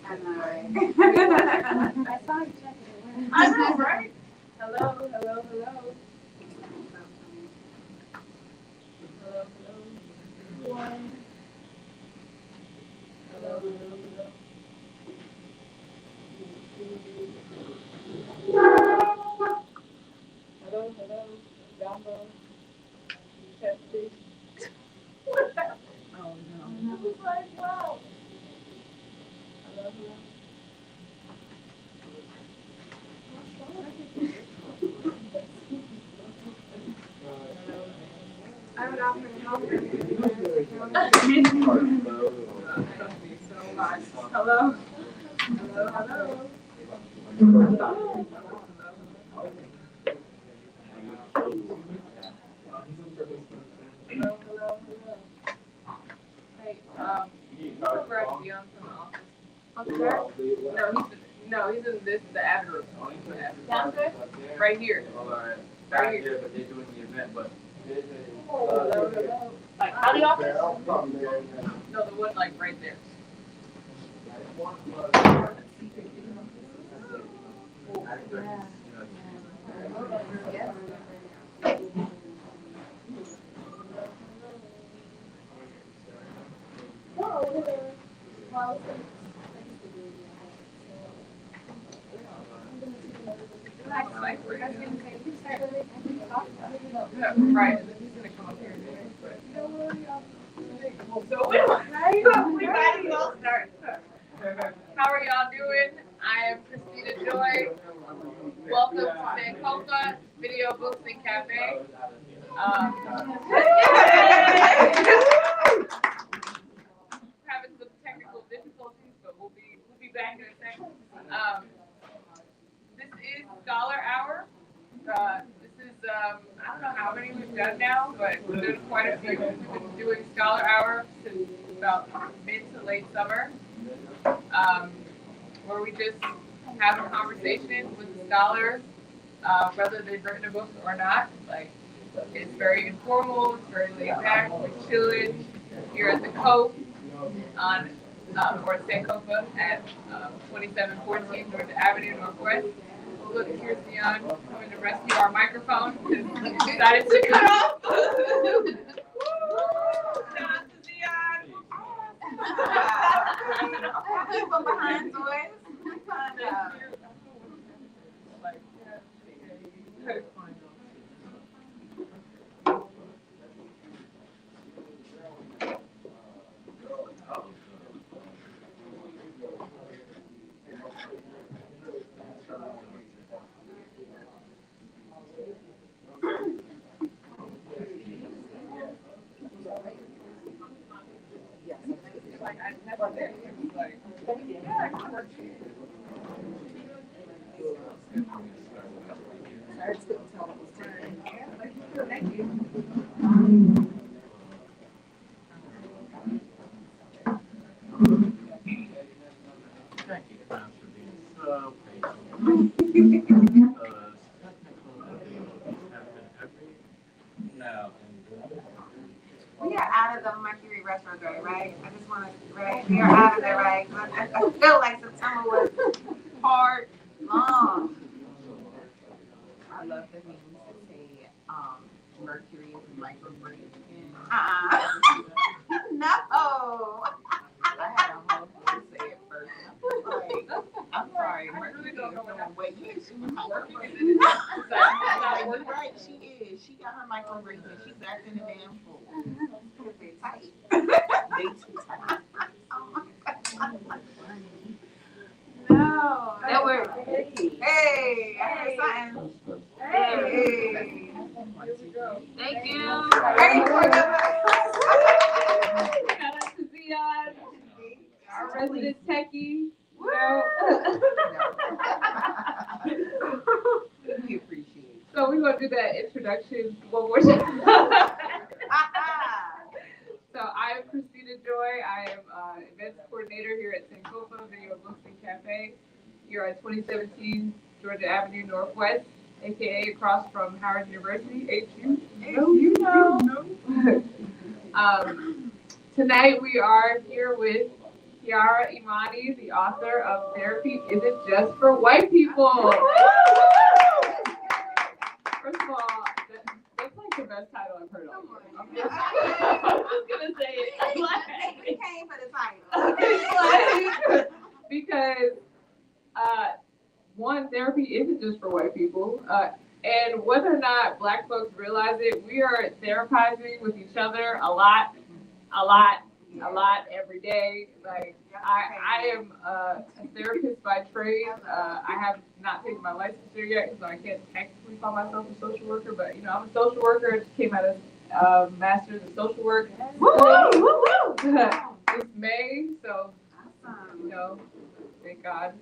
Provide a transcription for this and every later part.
I know, right? I saw you checking. I know, right? Hello, hello, hello. Hello, hello. One. Hello, hello, hello. Hello, hello. Gumbo. Testing. Oh no. It was like, wow. Hello, hello. I would offer to help Hello. Hello, hello. Hello. Hello, hello, hello. Hey, he's over at Dion from the office. No, he's in this the ad room. Downstairs? Right here. Right here, but they're doing the event, but hello, hello. Like out of the office? No, the one like right there. Right, and then he's gonna come up here and do it. So we might as well start. How are y'all doing? I am Christina Joy. Welcome to Sankofa Video Books and Cafe. Having some technical difficulties, but we'll be back in a second. This is Scholar Hour. This is I don't know how many we've done now, but we've done quite a few. We've been doing Scholar Hour since about mid to late summer, where we just have a conversation with the scholars, whether they've written a book or not. Like, it's very informal, it's very laid back, we're chilling. Here at the Cove on or Sankofa at 2714 Georgia Avenue Northwest. Look, here's Dion coming to rescue our microphone because he decided to cut off. Shout out to Dion. People behind toys. Thank you, Tom, for being so patient. Because technical difficulties happen every now and then. We are out of the Mercury retrograde, right? I just want to, right? We are out of there, right? I feel like September was hard, long. I love the memes that say Mercury is microbreed. No. I had a whole thing say it first. Like, I'm sorry, Mercury is doing what you is. You're right, she is. She got her microbreeds and she's acting a damn fool. They tight. They too tight. No. That worked. Hey, I heard something. Hey. Thank you. Hey, Shout out to Dion, our resident techie. We appreciate it. So we're gonna do that introduction one more time. So I am Christina Joy. I am events coordinator here at Sankofa Video Books and Cafe. here at 2017 Georgia Avenue Northwest, aka across from Howard University, HU. You know. Tonight we are here with Kiara Imani, the author of Therapy Isn't Just for White People. First of all, that's like the best title I've heard of. I'm just gonna say it. We came for the title. Because one, therapy isn't just for white people. And whether or not black folks realize it, we are therapizing with each other a lot every day. Like I am a therapist by trade. I have not taken my licensure yet, so I can't technically call myself a social worker. But you know, I'm a social worker. I just came out of master's in social work. This May, so you know, thank God.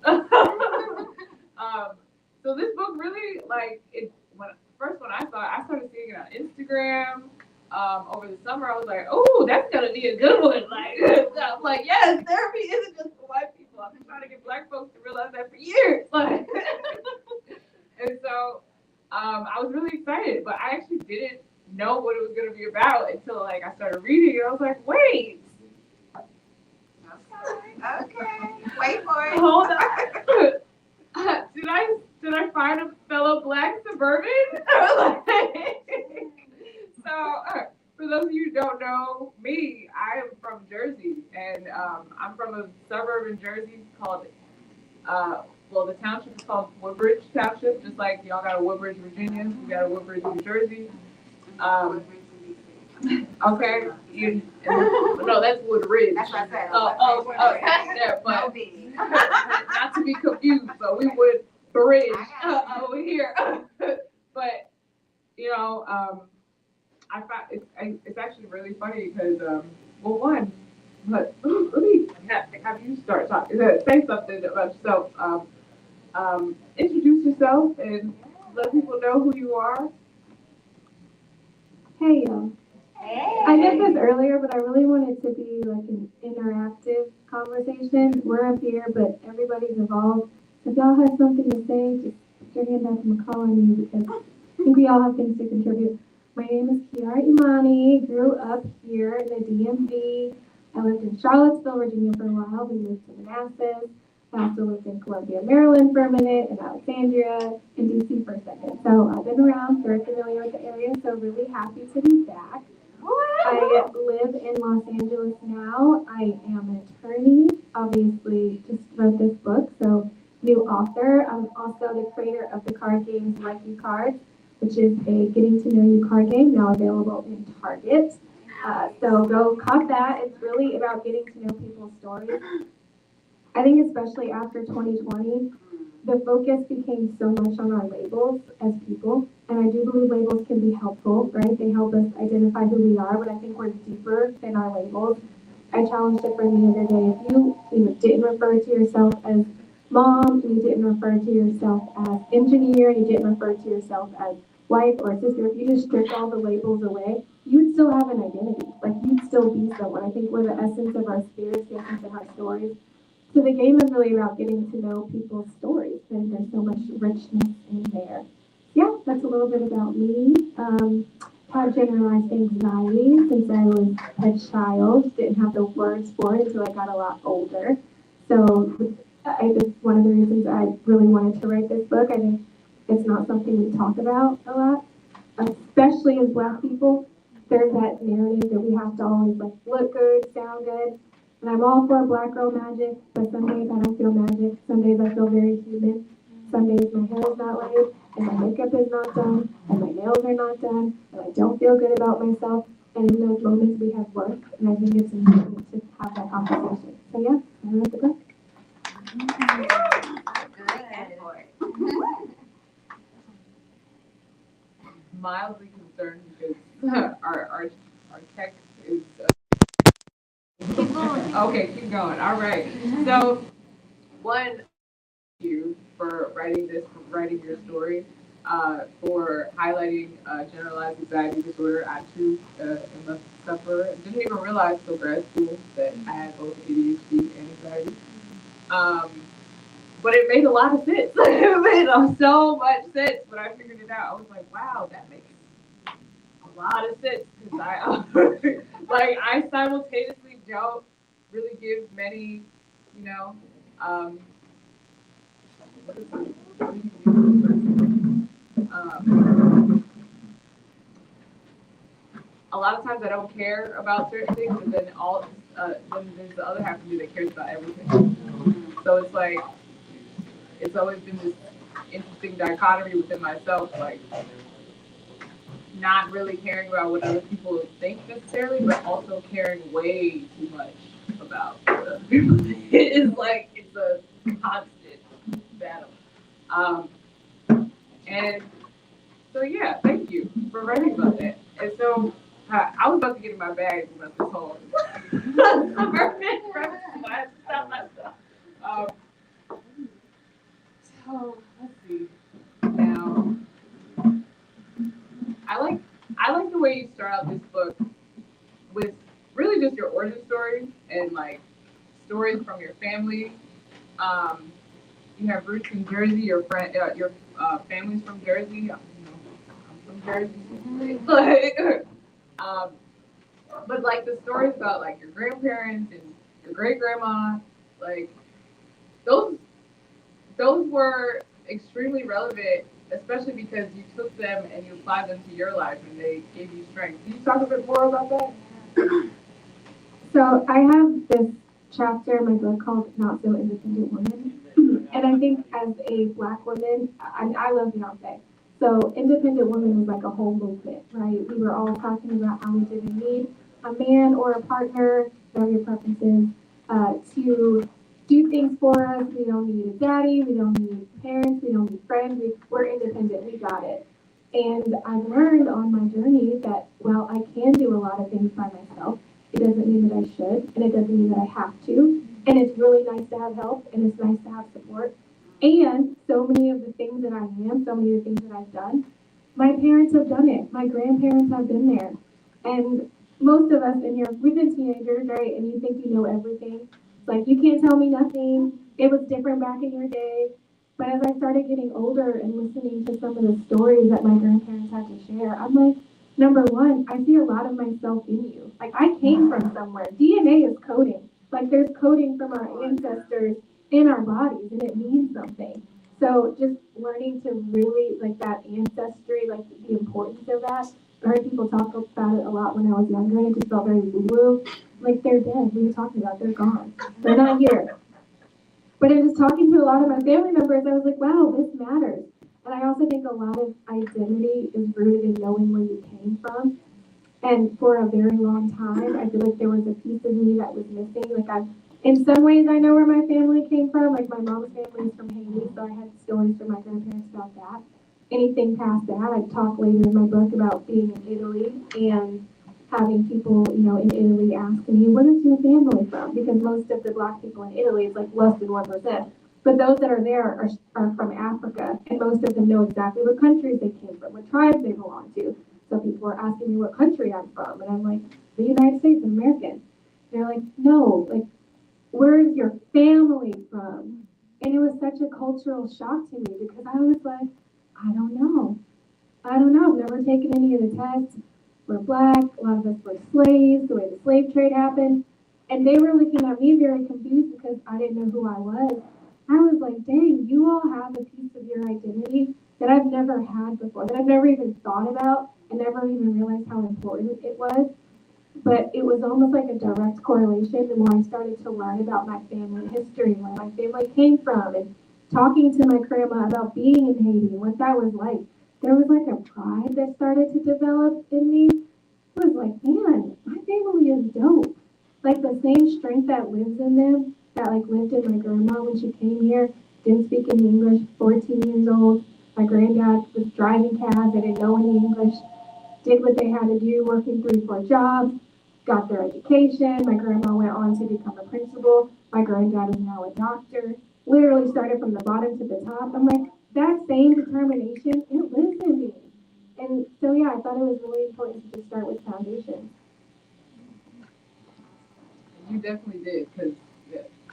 So this book really like it. When I saw it, I started seeing it on Instagram. Over the summer, I was like, oh, that's gonna be a good one. Like, I'm like, yes, therapy isn't just for white people. I've been trying to get black folks to realize that for years. Like, and so I was really excited, but I actually didn't know what it was gonna be about until like I started reading it. I was like, wait, Okay. Wait for it. hold on. Did I find a fellow black suburban? So, for those of you who don't know me, I am from Jersey, and I'm from a suburb in Jersey called, the township is called Woodbridge Township, just like y'all got a Woodbridge, Virginia, we got a Woodbridge, New Jersey. Okay, no, that's Woodridge. That's what I said. Yeah, but not to be confused, but we would bridge over here. But you know, I found it's actually really funny because but let me have you start talking. Say something about yourself. Introduce yourself and let people know who you are. Hey, y'all. Hey. I did this earlier, but I really want it to be like an interactive conversation. We're up here, but everybody's involved. If y'all have something to say, just put your hand up and we'll call on you because I think we all have things to contribute. My name is Kiara Imani. Grew up here in the DMV. I lived in Charlottesville, Virginia for a while. We moved to Manassas. I also lived in Columbia, Maryland for a minute, and Alexandria, and DC for a second. So I've been around, very familiar with the area, so really happy to be back. I live in Los Angeles now. I am an attorney, obviously just wrote this book, so new author. I'm also the creator of the card games Like You Cards, which is a getting to know you card game now available in Target. So go cop that. It's really about getting to know people's stories. I think especially after 2020, the focus became so much on our labels as people, and I do believe labels can be helpful, right? They help us identify who we are, but I think we're deeper than our labels. I challenged a friend the other day, if you didn't refer to yourself as mom, and you didn't refer to yourself as engineer, and you didn't refer to yourself as wife or sister, if you just stripped all the labels away, you would still have an identity. Like, you'd still be someone. I think we're the essence of our spirits, the essence of our stories. So the game is really about getting to know people's stories, and there's so much richness in there. Yeah, that's a little bit about me. Had generalized anxiety since I was a child. Didn't have the words for it until I got a lot older. So that's one of the reasons I really wanted to write this book. I think it's not something we talk about a lot, especially as Black people. There's that narrative that we have to always like look good, sound good. And I'm all for Black girl magic, but some days I don't feel magic. Some days I feel very human. Some days my hair is not laid, and my makeup is not done, and my nails are not done, and I don't feel good about myself. And in those moments we have work, and I think it's important to have that conversation. So yeah, I wrote the book. Mildly concerned because our text is. Okay, keep going. All right. So, one, thank you for writing your story, for highlighting generalized anxiety disorder. I too am a sufferer. Didn't even realize till grad school that I had both ADHD and anxiety. but it made a lot of sense. It made so much sense when I figured it out. I was like, wow, that makes a lot of sense because I like I simultaneously don't really give many, you know, um, um, a lot of times I don't care about certain things, but then there's the other half of me that cares about everything. So it's like it's always been this interesting dichotomy within myself, like not really caring about what other people think necessarily, but also caring way too much about what other people think. It's like it's a constant battle. Um, and so yeah, thank you for writing about that. And so I was about to get in my bag about this whole suburban premise, but I had to stop myself. Um, so let's see. Now I like I like the way you start out this book with really just your origin story and like stories from your family. Um, you have roots in Jersey. Your family's from Jersey. I'm from Jersey. Like, um, but like the stories about like your grandparents and your great grandma, like those those were extremely relevant, especially because you took them and you applied them to your life and they gave you strength. Can you talk a bit more about that? So I have this chapter in my book called Not So Independent Woman. And I think as a black woman, I love Beyonce. So independent woman was like a whole movement, right? We were all talking about how we didn't need a man or a partner, whatever your preferences, to do things for us. We don't need a daddy, we don't need parents, we don't need friends. We're independent, we got it. And I've learned on my journey that while I can do a lot of things by myself, it doesn't mean that I should, and it doesn't mean that I have to. And it's really nice to have help, and it's nice to have support. And so many of the things that I am, so many of the things that I've done, my parents have done it. My grandparents have been there. And most of us in here, we've been teenagers, right? And you think you know everything. It's like, you can't tell me nothing. It was different back in your day. But as I started getting older and listening to some of the stories that my grandparents had to share, I'm like, number one, I see a lot of myself in you. Like I came from somewhere. DNA is coding. Like there's coding from our ancestors in our bodies and it means something. So just learning to really like that ancestry, like the importance of that. I heard people talk about it a lot when I was younger and it just felt very woo-woo. Like they're dead. What are you talking about? They're gone. They're not here. But in just talking to a lot of my family members, I was like, wow, this matters. And I also think a lot of identity is rooted in knowing where you came from. And for a very long time, I feel like there was a piece of me that was missing. Like in some ways, I know where my family came from. Like my mom's family is from Haiti, so I had stories from my grandparents about that. Anything past that, I talk later in my book about being in Italy and having people, in Italy ask me, where is your family from? Because most of the black people in Italy is like less than 1%. But those that are there are from Africa, and most of them know exactly what countries they came from, what tribes they belong to. So people are asking me what country I'm from, and I'm like, the United States, I'm American. They're like, no, like, where is your family from? And it was such a cultural shock to me because I was like, I don't know. I don't know. I've never taken any of the tests. We're black. A lot of us were slaves, the way the slave trade happened. And they were looking at me very confused because I didn't know who I was. I was like, dang, you all have a piece of your identity that I've never had before, that I've never even thought about and never even realized how important it was. But it was almost like a direct correlation the more I started to learn about my family history, where my family came from, and talking to my grandma about being in Haiti and what that was like. There was like a pride that started to develop in me. It was like, man, my family is dope. Like the same strength that lives in them, that like lived in my grandma when she came here, didn't speak any English, 14 years old. My granddad was driving cabs, they didn't know any English, did what they had to do, working 3, 4 jobs, got their education. My grandma went on to become a principal. My granddad is now a doctor. Literally started from the bottom to the top. I'm like, that same determination, it lives in me. And so, yeah, I thought it was really important to just start with foundation. You definitely did, because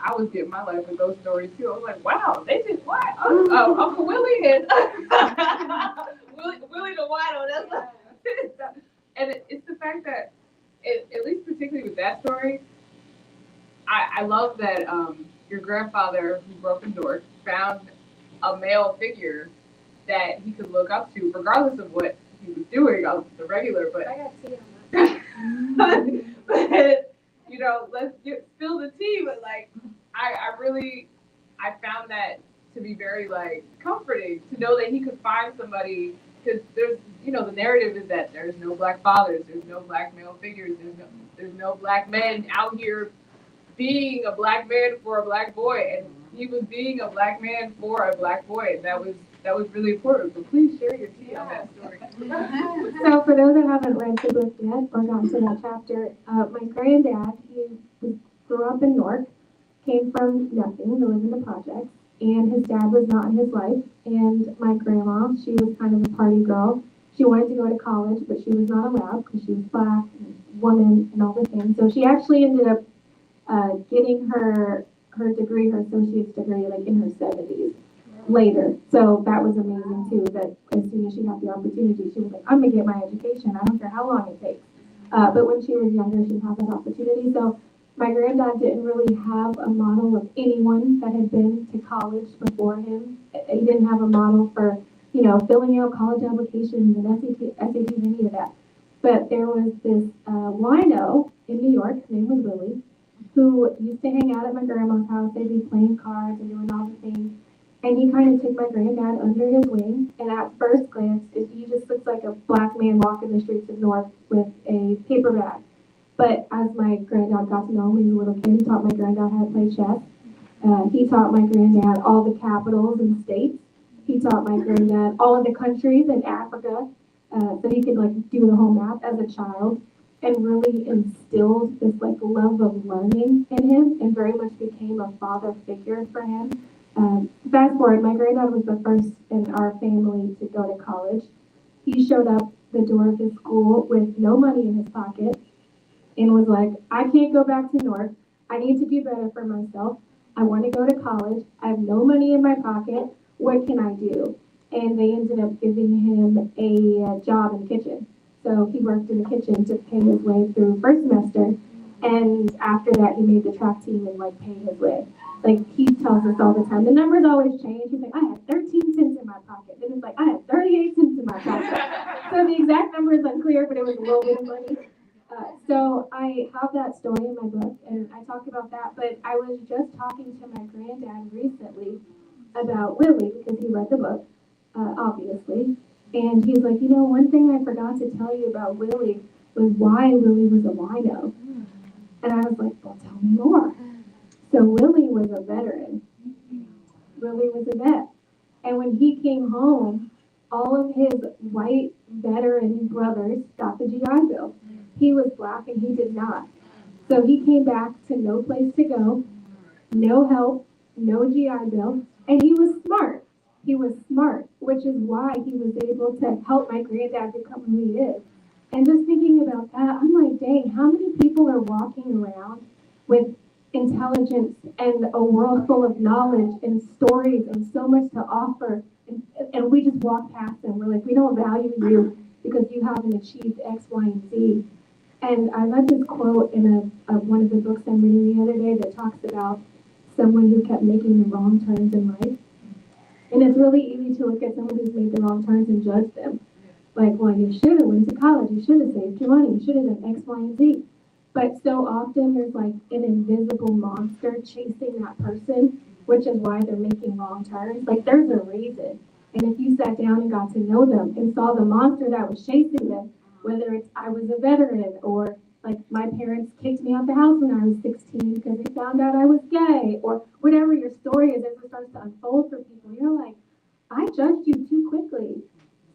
I was getting my life with those stories too. I was like, wow, they did what? Uncle Willie and Willie the Wino. And it's the fact that, at least particularly with that story, I love that your grandfather who grew up in Newark found a male figure that he could look up to, regardless of what he was doing on the regular. But I got tea on but let's spill the tea. But like, I really, I found that to be very like comforting to know that he could find somebody, because there's, the narrative is that there's no black fathers, there's no black male figures, there's no black men out here being a black man for a black boy, and he was being a black man for a black boy, and that was really important. So please share your tea on that story. So for those that haven't read the book yet or gotten to that chapter, my granddad, grew up in Newark, came from nothing to live in the projects, and his dad was not in his life. And my grandma, she was kind of a party girl. She wanted to go to college, but she was not allowed because she was black and woman and all the things. So she actually ended up getting her degree, her associate's degree, like in her 70s later. So that was amazing too. That as soon as she had the opportunity, she was like, "I'm gonna get my education. I don't care how long it takes." But when she was younger, she had that opportunity. So my granddad didn't really have a model of anyone that had been to college before him. He didn't have a model for filling out college applications and SATs, any of that. But there was this wino in New York. His name was Willie, who used to hang out at my grandma's house. They'd be playing cards and doing all the things. And he kind of took my granddad under his wing. And at first glance, he just looks like a black man walking the streets of North with a paper bag. But as my granddad got to know him as a little kid, he taught my granddad how to play chess. He taught my granddad all the capitals and states. He taught my granddad all of the countries in Africa, so he could like do the whole map as a child, and really instilled this like love of learning in him, and very much became a father figure for him. Fast forward, my granddad was the first in our family to go to college. He showed up the door of his school with no money in his pocket and was like, "I can't go back to North. I need to do better for myself. I want to go to college. I have no money in my pocket. What can I do?" And they ended up giving him a job in the kitchen. So he worked in the kitchen to pay his way through first semester. And after that, he made the track team and like paid his way. Like he tells us all the time, the numbers always change. He's like, "I had 13 cents in my pocket." Then it's like, "I had 38 cents in my pocket." So the exact number is unclear, but it was a little bit of money. So I have that story in my book, and I talk about that. But I was just talking to my granddad recently about Willie because he read the book, obviously, and he's like, one thing I forgot to tell you about Willie was why Willie was a wino. And I was like, well, tell me more. So Willie was a veteran. Willie was a vet, and when he came home, all of his white veteran brothers got the GI Bill. He was black and he did not. So he came back to no place to go, no help, no GI Bill, and he was smart. He was smart, which is why he was able to help my granddad become who he is. And just thinking about that, I'm like, dang, how many people are walking around with intelligence and a world full of knowledge and stories and so much to offer, and we just walk past them. We're like, we don't value you because you haven't achieved X, Y, and Z. And I read this quote in one of the books I'm reading the other day that talks about someone who kept making the wrong turns in life. And it's really easy to look at someone who's made the wrong turns and judge them. Like, well, you should have went to college, you should have saved your money, you should have done X, Y, and Z. But so often there's like an invisible monster chasing that person, which is why they're making wrong turns. Like there's a reason. And if you sat down and got to know them and saw the monster that was chasing them, whether it's I was a veteran or like my parents kicked me out the house when I was 16 because they found out I was gay, or whatever your story is, as it starts to unfold for people, you're like, I judged you too quickly.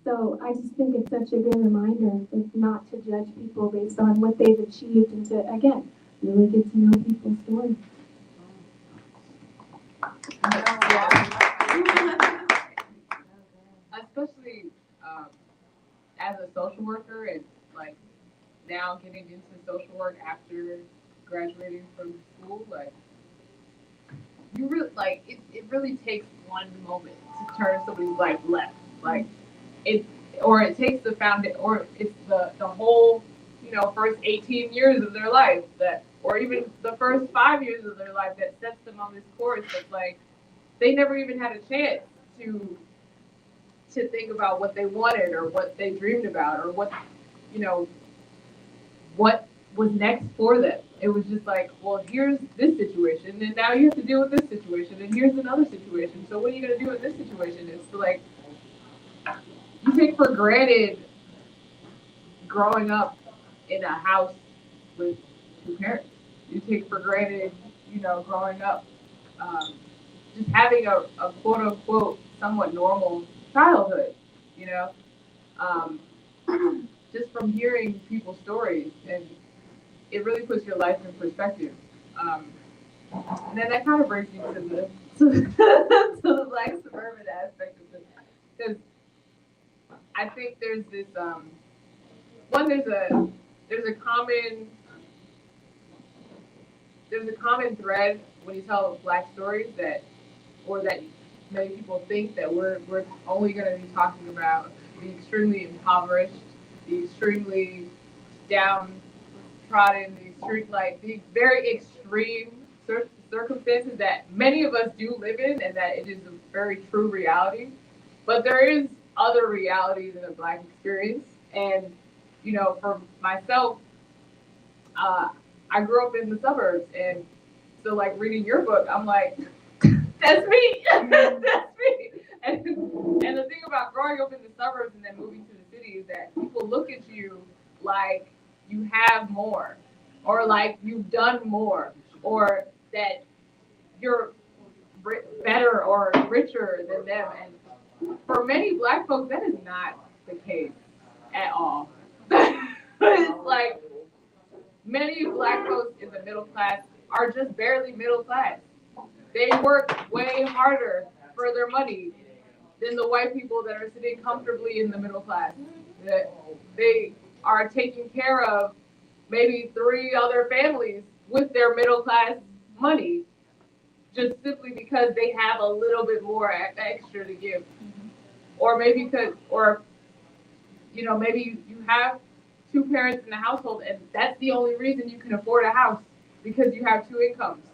So I just think it's such a good reminder not to judge people based on what they've achieved and to, again, really get to know people's stories. Especially as a social worker and like now getting into social work after graduating from school, like you really like it really takes one moment to turn somebody's life left. Like it or it takes the foundation or it's the whole, first 18 years of their life that or even the first 5 years of their life that sets them on this course that's like they never even had a chance to think about what they wanted or what they dreamed about or what you know what was next for them. It was just like, well, here's this situation, and now you have to deal with this situation, and here's another situation. So what are you gonna do in this situation? It's like you take for granted growing up in a house with two parents. You take for granted, growing up, just having a quote unquote somewhat normal childhood. You know, um, just from hearing people's stories and it really puts your life in perspective. Um, and then that kind of brings me to the to the black suburban aspect of this, because I think there's this one there's a common thread when you tell black stories that many people think that we're only going to be talking about the extremely impoverished, the extremely downtrodden, the very extreme circumstances that many of us do live in, and that it is a very true reality. But there is other realities in the black experience, and for myself, uh, I grew up in the suburbs, and so like reading your book, I'm like, that's me, that's me. And the thing about growing up in the suburbs and then moving to the city is that people look at you like you have more, or like you've done more, or that you're better or richer than them. And for many black folks, that is not the case at all. It's like many black folks in the middle class are just barely middle class. They work way harder for their money than the white people that are sitting comfortably in the middle class. That they are taking care of maybe three other families with their middle class money, just simply because they have a little bit more extra to give, or maybe because, or maybe you have two parents in the household, and that's the only reason you can afford a house because you have two incomes.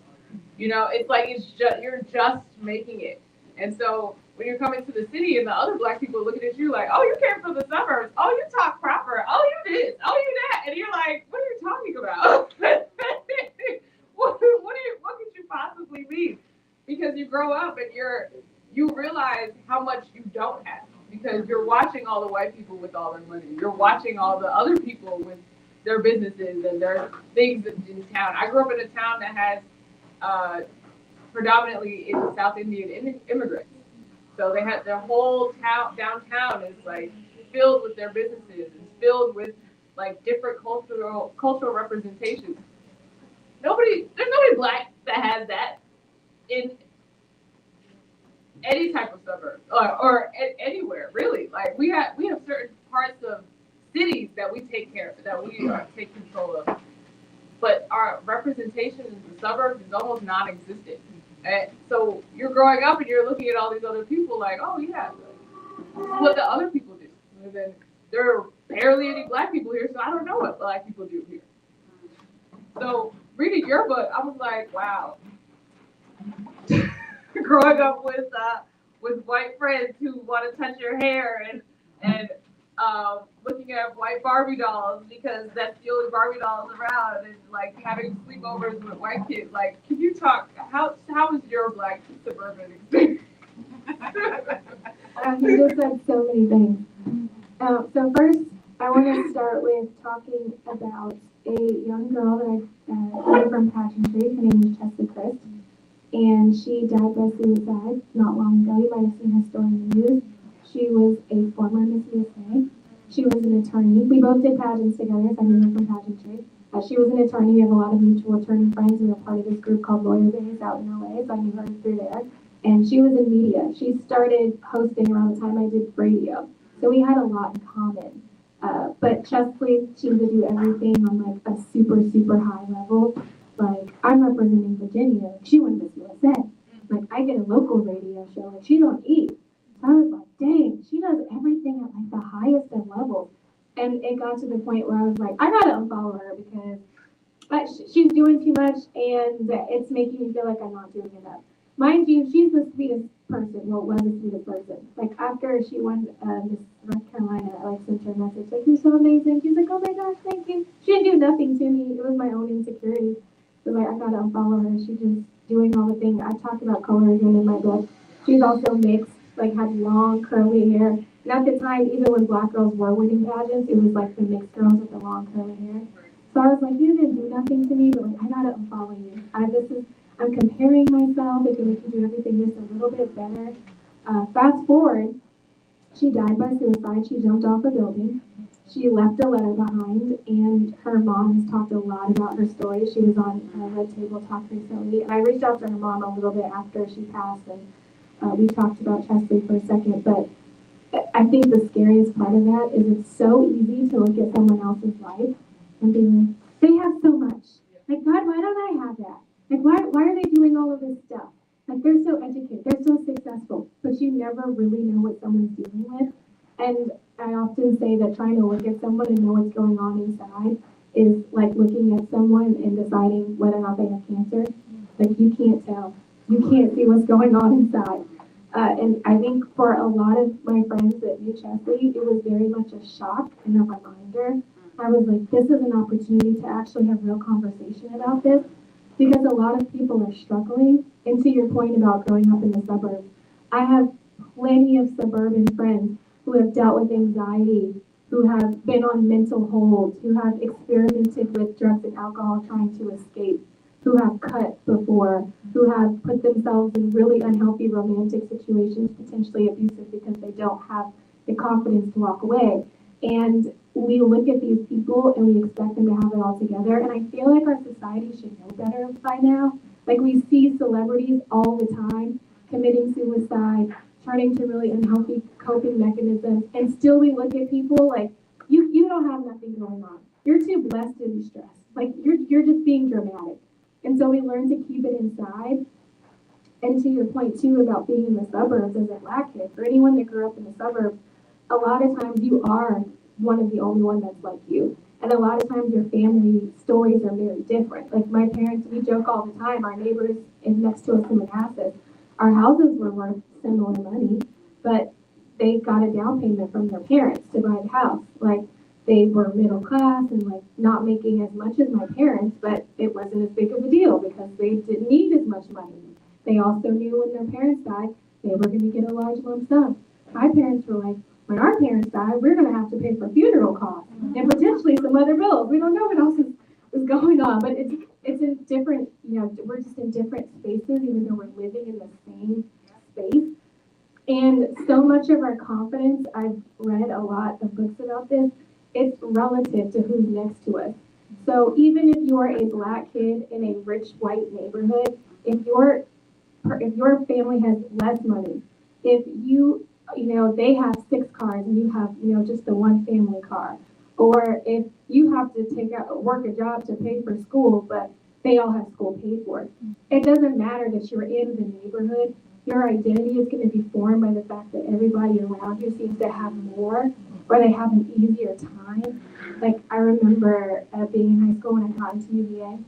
It's like it's just you're just making it. And so when you're coming to the city and the other black people are looking at you like, oh, you came from the suburbs, oh, you talk proper, oh, you this, oh, you that, and you're like, what are you talking about? What could you possibly mean? Because you grow up and you realize how much you don't have because you're watching all the white people with all their money. You're watching all the other people with their businesses and their things in town. I grew up in a town that has uh, predominantly in South Indian immigrants. So they had their whole town downtown is like filled with their businesses. It's filled with like different cultural representations. There's nobody black that has that in any type of suburb or anywhere really. Like we have certain parts of cities that we take care of, that we take control of, but our representation in the suburbs is almost non-existent. And so you're growing up and you're looking at all these other people like, oh yeah, this is what the other people do. And then there are barely any black people here, so I don't know what black people do here. So reading your book, I was like, wow. Growing up with white friends who want to touch your hair and looking at white Barbie dolls because that's the only Barbie dolls around, and like having sleepovers with white kids. Like, can you talk? How was your black suburban experience? He just said so many things. So first, I want to start with talking about a young girl that I knew from pageantry. Her name is Chesley Christ, and she died by suicide not long ago. You might have seen her story in the news. She was a former Miss USA. She was an attorney. We both did pageants together, so I knew her from pageantry. She was an attorney. We have a lot of mutual attorney friends. We were part of this group called Lawyer Days out in LA, so I knew her through there. And she was in media. She started hosting around the time I did radio. So we had a lot in common. But Chesley, she would do everything on like a super, super high level. Like, I'm representing Virginia. She won Miss USA. Like, I get a local radio show, like, she's on E! So I was like, dang, she does everything at like the highest of levels. And it got to the point where I was like, I gotta unfollow her because she's doing too much and it's making me feel like I'm not doing enough. Mind you, she's the sweetest person. Well, was the sweetest person. Like after she won Miss North Carolina, I like sent her a message like, "You're so amazing." She's like, "Oh my gosh, thank you." She didn't do nothing to me. It was my own insecurity. So like, I gotta unfollow her. She's just doing all the things. I talk about colorism in my book. She's also mixed, like had long curly hair. And at the time, even when black girls were winning pageants, it was like the mixed girls with the long curly hair. So I was like, you didn't do nothing to me, but like, I gotta unfollow you. I'm comparing myself. I feel like you do everything just a little bit better. Fast forward, she died by suicide. She jumped off a building. She left a letter behind, and her mom has talked a lot about her story. She was on Red Table Talk recently, and I reached out to her mom a little bit after she passed, and we talked about Chesley for a second. But I think the scariest part of that is it's so easy to look at someone else's life and be like, they have so much. Like, God, why don't I have that? Like, why are they doing all of this stuff? Like, they're so educated, they're so successful, but you never really know what someone's dealing with. And I often say that trying to look at someone and know what's going on inside is like looking at someone and deciding whether or not they have cancer. Like, you can't tell. You can't see what's going on inside. And I think for a lot of my friends at New Chesley, it was very much a shock and a reminder. I was like, this is an opportunity to actually have real conversation about this because a lot of people are struggling. And to your point about growing up in the suburbs, I have plenty of suburban friends who have dealt with anxiety, who have been on mental holds, who have experimented with drugs and alcohol trying to escape, who have cut before, who have put themselves in really unhealthy romantic situations, potentially abusive because they don't have the confidence to walk away. And we look at these people and we expect them to have it all together. And I feel like our society should know better by now. Like we see celebrities all the time committing suicide, turning to really unhealthy coping mechanisms, and still we look at people like, you don't have nothing going on. You're too blessed to be stressed. Like you're just being dramatic. And so we learn to keep it inside. And to your point too about being in the suburbs as a black kid, for anyone that grew up in the suburbs, a lot of times you are one of the only one that's like you. And a lot of times your family stories are very different. Like my parents, we joke all the time, our neighbors next to us in Manassas, our houses were worth similar money, but they got a down payment from their parents to buy the house. Like they were middle class and like not making as much as my parents, but it wasn't as big of a deal because they didn't need as much money. They also knew when their parents died, they were going to get a large lump sum. My parents were like, when our parents die, we're going to have to pay for funeral costs and potentially some other bills. We don't know what else is going on, but it's in different, we're just in different spaces, even though we're living in the same space. And so much of our confidence, I've read a lot of books about this, it's relative to who's next to us. So even if you're a black kid in a rich white neighborhood, if your family has less money, if they have 6 cars and you have, just the one family car, or if you have to work a job to pay for school, but they all have school paid for, it doesn't matter that you're in the neighborhood. Your identity is going to be formed by the fact that everybody around you seems to have more, or they have an easier time. Like I remember being in high school when I got into UVA,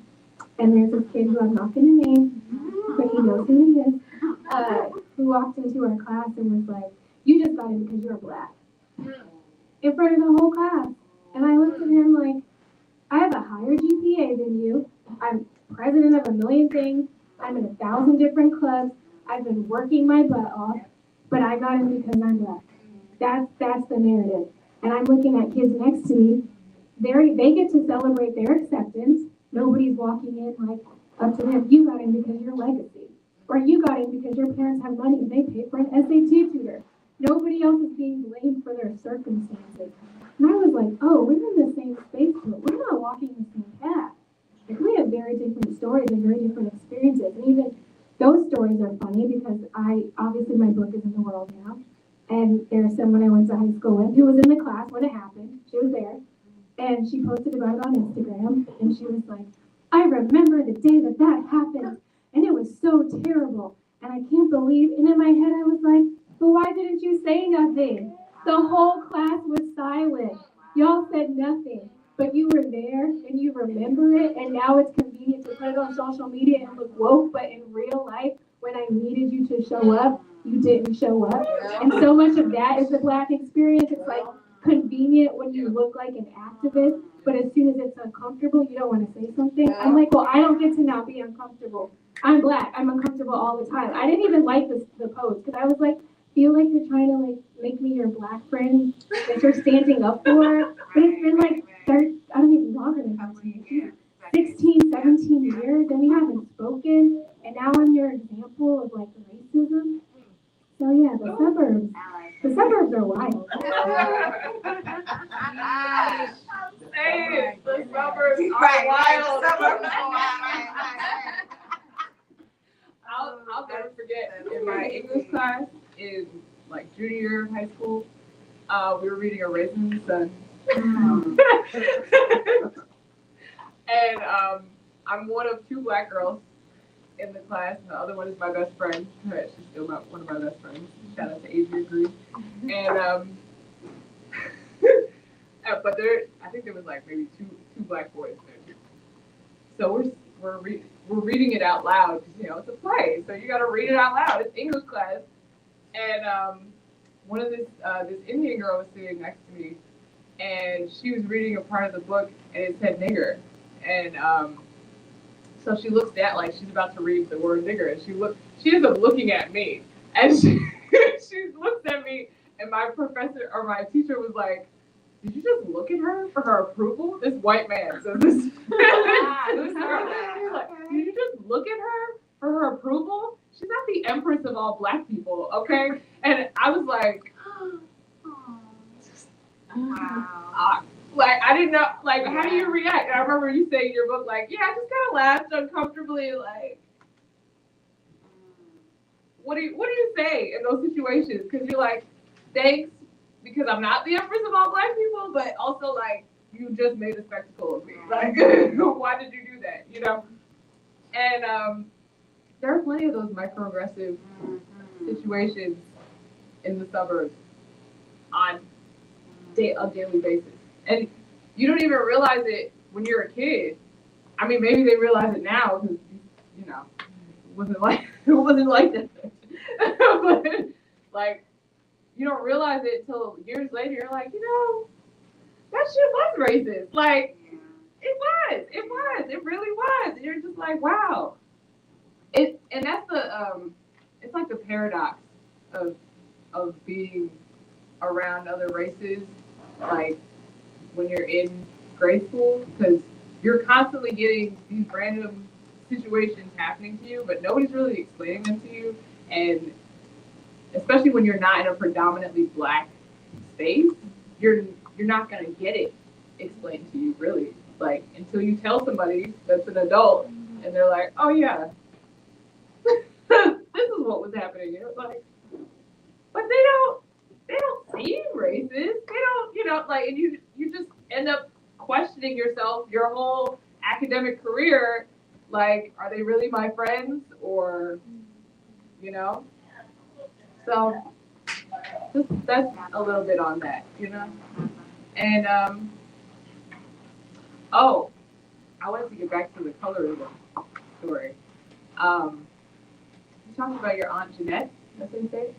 and there's this kid who I'm not going to name, but he knows who he is, who walked into our class and was like, "You just got in because you're black," in front of the whole class. And I looked at him like, I have a higher GPA than you. I'm president of a million things. I'm in 1,000 different clubs. I've been working my butt off, but I got in because I'm black. That's the narrative. And I'm looking at kids next to me. They get to celebrate their acceptance. Nobody's walking in like up to them. You got in because you're legacy, or you got in because your parents have money and they pay for an SAT tutor. Nobody else is being blamed for their circumstances. And I was like, oh, we're in the same space, but we're not walking the same path. Like we have very different stories and very different experiences. And even those stories are funny because obviously my book is in the world now. And there's someone I went to high school with who was in the class when it happened. She was there. And she posted about it on Instagram. And she was like, I remember the day that happened. And it was so terrible. And I can't believe, and in my head I was like, but why didn't you say nothing? The whole class was silent. Y'all said nothing, but you were there and you remember it, and now it's convenient to put it on social media and look woke, but in real life, when I needed you to show up, you didn't show up. And so much of that is the Black experience. It's like convenient when you look like an activist, but as soon as it's uncomfortable, you don't want to say something. I'm like, well, I don't get to now be uncomfortable. I'm Black. I'm uncomfortable all the time. I didn't even like the post because I was like, feel like you're trying to like make me your Black friend that you're standing up for. But it's been like I don't even longer than 16, 17 years, and we haven't spoken. And now I'm your example of like racism. So yeah, the suburbs are wild. Say it. The suburbs are Right, wild. suburbs are wild, right. I'll never forget in my English class in like junior year of high school, we were reading A Raisin in the Sun. And I'm one of two Black girls in the class, and the other one is my best friend. She's still not one of my best friends. Shout out to Adrian Green. And but I think there was like maybe two Black boys there too. So we're reading it out loud because it's a play, so you got to read it out loud. It's English class, and one of this Indian girl was sitting next to me, and she was reading a part of the book, and it said nigger, and so she looks down like she's about to read the word nigger, and she ends up looking at me, and she looks at me, and my professor or my teacher was like, did you just look at her for her approval? This white man. So this, this girl, like, did you just look at her for her approval? She's not the empress of all Black people, okay? And I was like, Wow. like I didn't know, like how do you react? And I remember you saying in your book, like, yeah, I just kind of laughed uncomfortably, like, what do you say in those situations? Because you're like, thanks. Because I'm not the empress of all Black people, but also like you just made a spectacle of me. Like, why did you do that? And there are plenty of those microaggressive situations in the suburbs on a daily basis, and you don't even realize it when you're a kid. I mean, maybe they realize it now because it wasn't like that. But like. You don't realize it until years later. You're like, that shit was racist. Like, it really was. And you're just like, wow. And that's it's like the paradox of being around other races, like when you're in grade school, because you're constantly getting these random situations happening to you, but nobody's really explaining them to you, and especially when you're not in a predominantly Black space, you're not gonna get it explained to you really, like until you tell somebody that's an adult and they're like, oh yeah, this is what was happening. And it's like, but they don't seem racist. They don't, like, and you just end up questioning yourself your whole academic career, like, are they really my friends or So that's a little bit on that, And oh, I wanted to get back to the colorism story. You talked about your aunt Jeanette, that's what you say,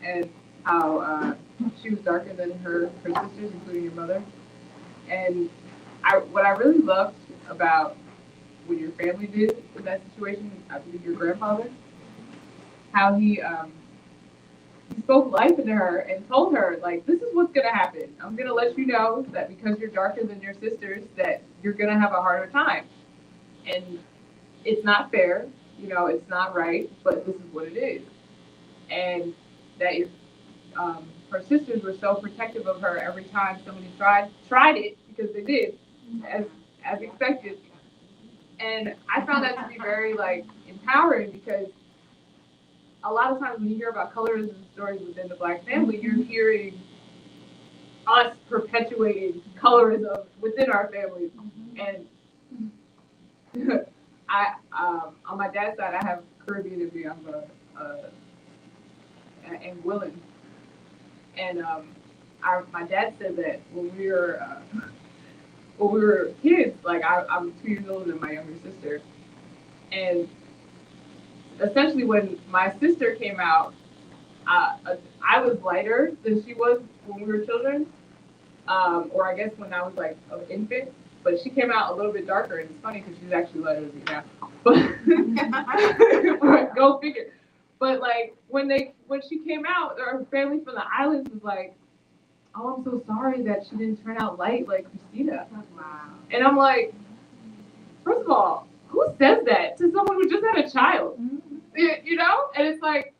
and how she was darker than her sisters, including your mother. And what I really loved about what your family did in that situation, I believe your grandfather, how he spoke life into her and told her, like, this is what's going to happen. I'm going to let you know that because you're darker than your sisters, that you're going to have a harder time. And it's not fair, it's not right, but this is what it is. And that her sisters were so protective of her every time somebody tried it, because they did, as expected. And I found that to be very, like, empowering, because a lot of times when you hear about colorism stories within the Black family, you're hearing us perpetuating colorism within our families. And I, on my dad's side, I have Caribbean and Bianca and Willen. And my dad said that when we were kids, like I'm 2 years older than my younger sister, and essentially when my sister came out, I was lighter than she was when we were children, or I guess when I was like an infant. But she came out a little bit darker, and it's funny because she's actually lighter than me now. But go figure. But like when she came out, her family from the islands was like, "Oh, I'm so sorry that she didn't turn out light like Christina." Wow. And I'm like, first of all, who says that to someone who just had a child? You know? And it's like,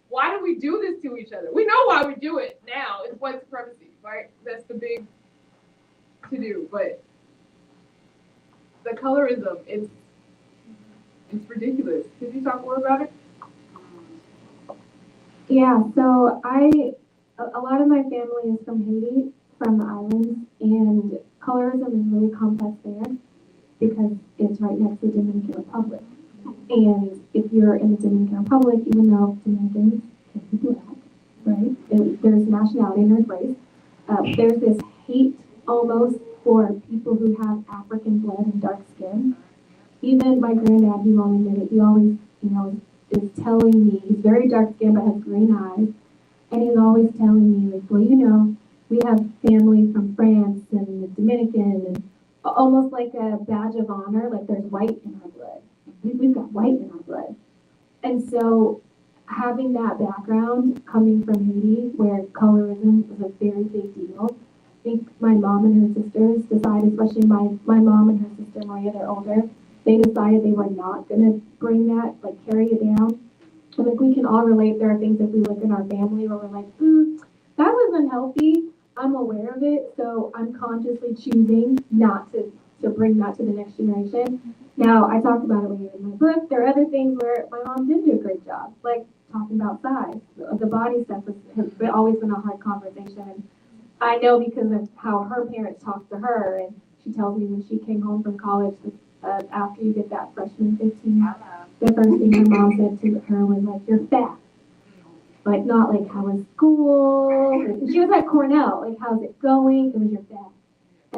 why do we do this to each other? We know why we do it now. It's white supremacy, right? That's the big to do. But the colorism, it's ridiculous. Can you talk more about it? Yeah, so a lot of my family is from Haiti, from the islands, and colorism is really complex there because it's right next to the Dominican Republic. And if you're in the Dominican Republic, even though Dominicans can be black, right? There's nationality and there's race. There's this hate almost for people who have African blood and dark skin. Even my granddad, he won't admit it, he always, is telling me, he's very dark skinned but has green eyes, and he's always telling me, like, well, we have family from France and the Dominican, and almost like a badge of honor, like there's white in our blood. We've got white in our blood. And so having that background coming from Haiti, where colorism was a very big deal, I think my mom and her sisters decided, especially my mom and her sister Maria, they're older, they decided they were not going to bring that, like carry it down. I think we can all relate. There are things that we look in our family where we're like, that was unhealthy. I'm aware of it, so I'm consciously choosing not to bring that to the next generation. Now, I talk about it later in my book. There are other things where my mom did do a great job, like talking about size. The body stuff has always been a hard conversation. And I know because of how her parents talked to her, and she tells me when she came home from college, after you get that freshman 15, the first thing her mom said to her was like, "You're fat." Like, not like, how was school? She was at Cornell, like, how's it going? It was, "You're fat."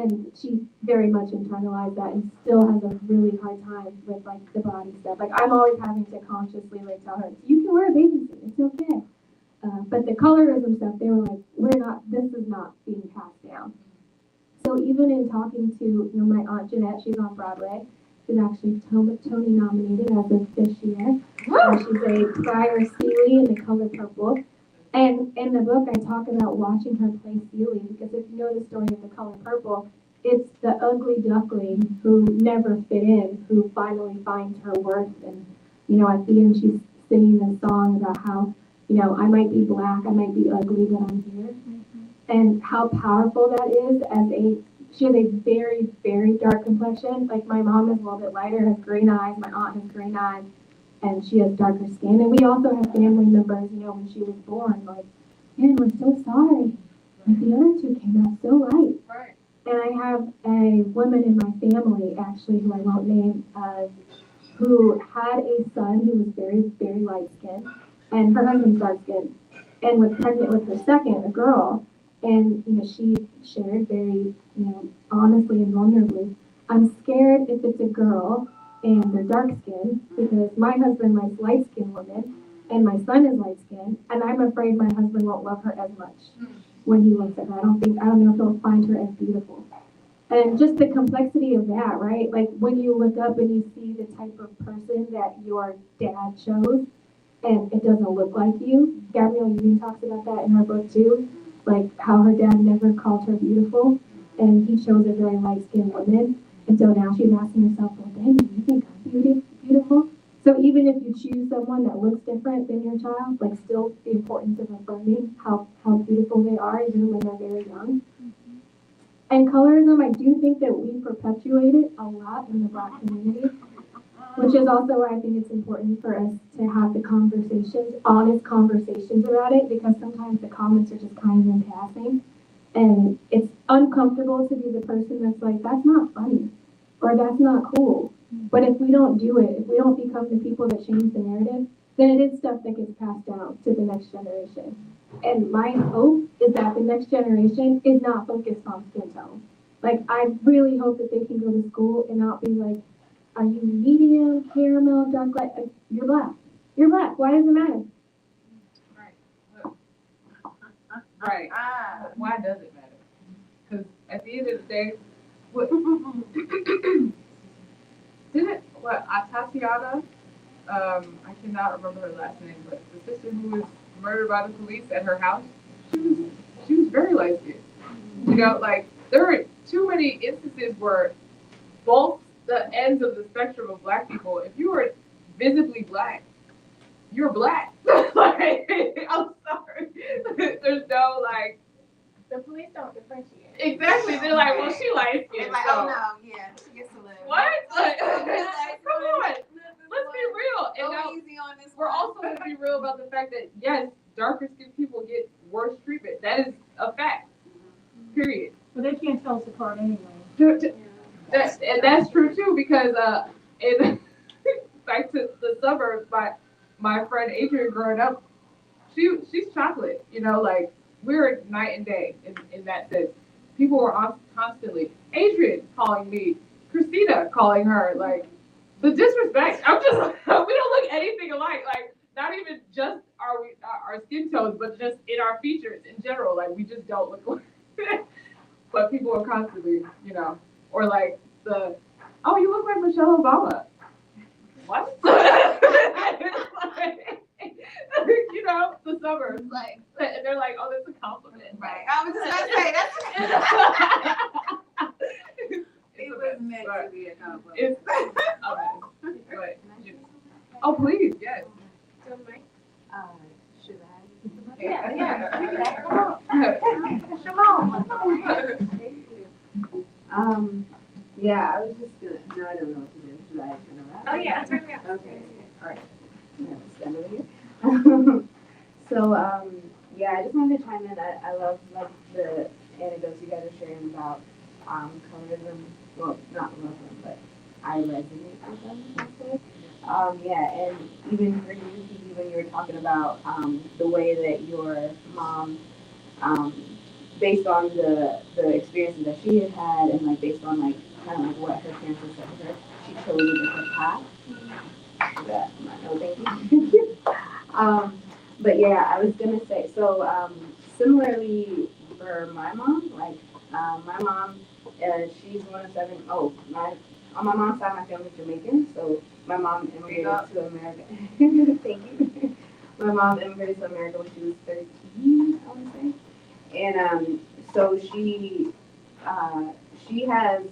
And she very much internalized that and still has a really hard time with, like, the body stuff. Like, I'm always having to consciously, like, tell her, you can wear a bathing suit, it's okay. But the colorism stuff, they were like, this is not being passed down. So even in talking to, my Aunt Jeanette, she's on Broadway. She's actually Tony nominated as of this year. She's a Friar Seeley in The Color Purple. And in the book, I talk about watching her play Seeley, because if you know the story of The Color Purple, it's the ugly duckling who never fit in, who finally finds her worth. And, at the end, she's singing this song about how, I might be black, I might be ugly, but I'm here. And how powerful that is she has a very, very dark complexion. Like, my mom is a little bit lighter, has green eyes, my aunt has green eyes, and she has darker skin. And we also have family members, when she was born, like, man, we're so sorry. Like, the other two came out so light. Right. And I have a woman in my family, actually, who I won't name, who had a son who was very, very light skinned, and her husband's dark skinned, and was pregnant with her second, a girl. And, she shared very, honestly and vulnerably, I'm scared if it's a girl and they're dark skinned, because my husband likes light skinned women and my son is light skinned, and I'm afraid my husband won't love her as much when he looks at her. I don't know if he'll find her as beautiful. And just the complexity of that, right? Like, when you look up and you see the type of person that your dad chose, and it doesn't look like you. Gabrielle Union talks about that in her book too, like how her dad never called her beautiful, and he chose a very light-skinned woman. And so now she's asking herself, well, dang, do you think I'm beautiful? So even if you choose someone that looks different than your child, like, still the importance of affirming how beautiful they are, even when they're very young. And colorism, I do think that we perpetuate it a lot in the Black community, which is also why I think it's important for us to have the conversations, honest conversations about it, because sometimes the comments are just kind of in passing. And it's uncomfortable to be the person that's like, that's not funny, or that's not cool. But if we don't do it, if we don't become the people that change the narrative, then it is stuff that gets passed down to the next generation. And my hope is that the next generation is not focused on skin tone. Like, I really hope that they can go to school and not be like, are you medium, caramel, dark light? You're black. You're black. Why does it matter? Right. Look. Right. Why does it matter? Because at the end of the day, what didn't what Tatiana, I cannot remember her last name, but the sister who was murdered by the police at her house, she was she was very light skinned. You know, like there are too many instances where both the ends of the spectrum of black people, if you were visibly black, you're black. Like, I'm sorry. There's no like The police don't differentiate. exactly. They're like, well, she light They're skinned. like, So oh no, yeah, she gets to live. what? Like, come Like, on. Let's be real. And Go now easy on this we're one. also going to be real about the fact that yes, darker skinned people get worse treatment. That is a fact. Period. But they can't tell us apart anyway. And that's true too because in back to the suburbs, my friend Adrian growing up, she's chocolate. You know, like we're night and day in that sense. People were on constantly Adrian calling me, Christina calling her, like the disrespect. I'm just we don't look anything alike. Like not even just our skin tones, but just in our features in general. Like we just don't look alike. But people are constantly, you know, or like oh, you look like Michelle Obama. What? You know, the suburbs, Like, and they're like, oh, that's a compliment. right. I was just about to say that's. It was meant to be a compliment. It's okay. But, oh, please, yes. Should I? Yeah. Yeah, I was just gonna, no, I don't know what to do. Should I turn around? Oh yeah, that's right. Yeah. Okay, all right. I'm gonna stand over here. So, yeah, I just wanted to chime in. I love like the anecdotes you guys are sharing about colorism. Well, not love them, but I resonate with them. Actually. Yeah, and even for you, Kiki, when you were talking about the way that your mom, um, based on the experiences that she had had, and like based on like kind of like what her parents had said to her, she chose a different path. That, no, thank you. But yeah, I was gonna say, so similarly for my mom, like my mom, she's one of seven. Oh, on my mom's side, my family's Jamaican, so my mom immigrated to America. Thank you. My mom immigrated to America when she was 13, I want to say, and so she has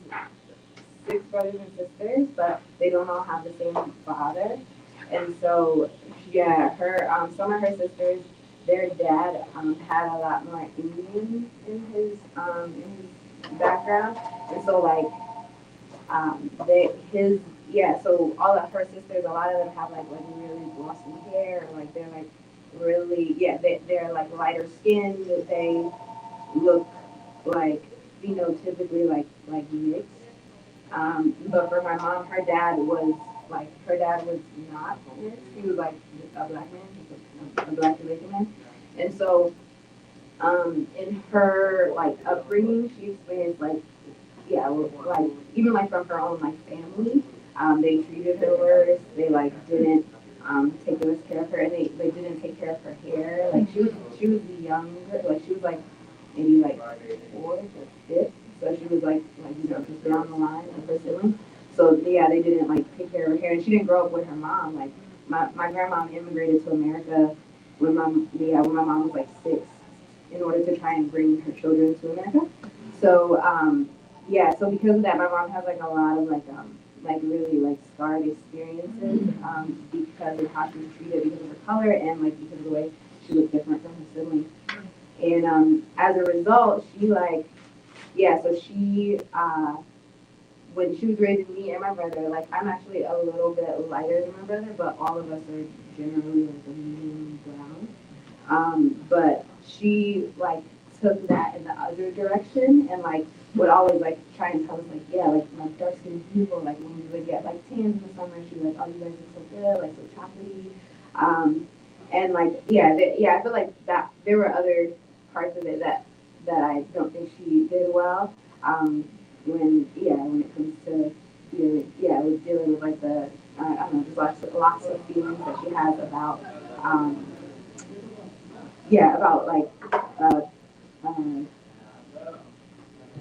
6 brothers and sisters, but they don't all have the same father. And so, yeah, some of her sisters, their dad had a lot more Indian in his background, and so like so all of her sisters, a lot of them have like really glossy hair, like they're like really they're like lighter skinned, they look like phenotypically like mixed. But for my mom, her dad was not mixed. He was like a black man, a black Jamaican man. And so, in her like upbringing, she experienced like even like from her own like family, they treated her worse. They like didn't take the best care of her, and they didn't take care of her hair. Like she was younger, like she was like maybe like fourth or fifth. So she was like just down the line of her sibling. So yeah, they didn't like take care of her hair, and she didn't grow up with her mom. Like my grandma immigrated to America when my mom was like 6, in order to try and bring her children to America. So so because of that, my mom has like a lot of like really like scarred experiences because of how she was treated because of her color and like because of the way she was different from her siblings. And as a result, so she when she was raising me and my brother, like I'm actually a little bit lighter than my brother, but all of us are generally like a medium brown. But she like took that in the other direction and like would always like try and tell us like, yeah, like dark skin is beautiful. Like when we would get like tans in the summer, she was like, oh, you guys look so good, like so chocolatey. And like yeah, I feel like that there were other parts of it that I don't think she did well. When it comes to dealing with like the I don't know, just lots of feelings that she has about um, about like uh, um,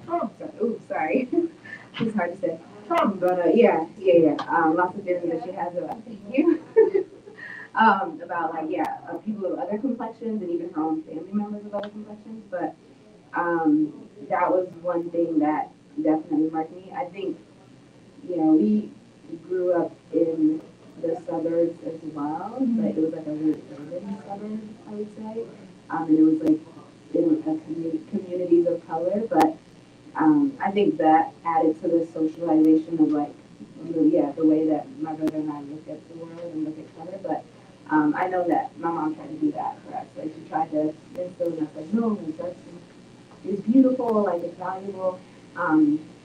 oh, sorry. Ooh, sorry. It's hard to say. But lots of feelings that she has about thank you. About like people of other complexions and even her own family members of other complexions. But that was one thing that definitely marked me. I think we grew up in the suburbs as well, but it was like a really urban suburb, I would say. And it was like in communities of color, but I think that added to the socialization of like, the way that my brother and I look at the world and look at color. But I know that my mom tried to do that for us. Like she tried to instill in us like, no, like that's it's beautiful, like it's valuable.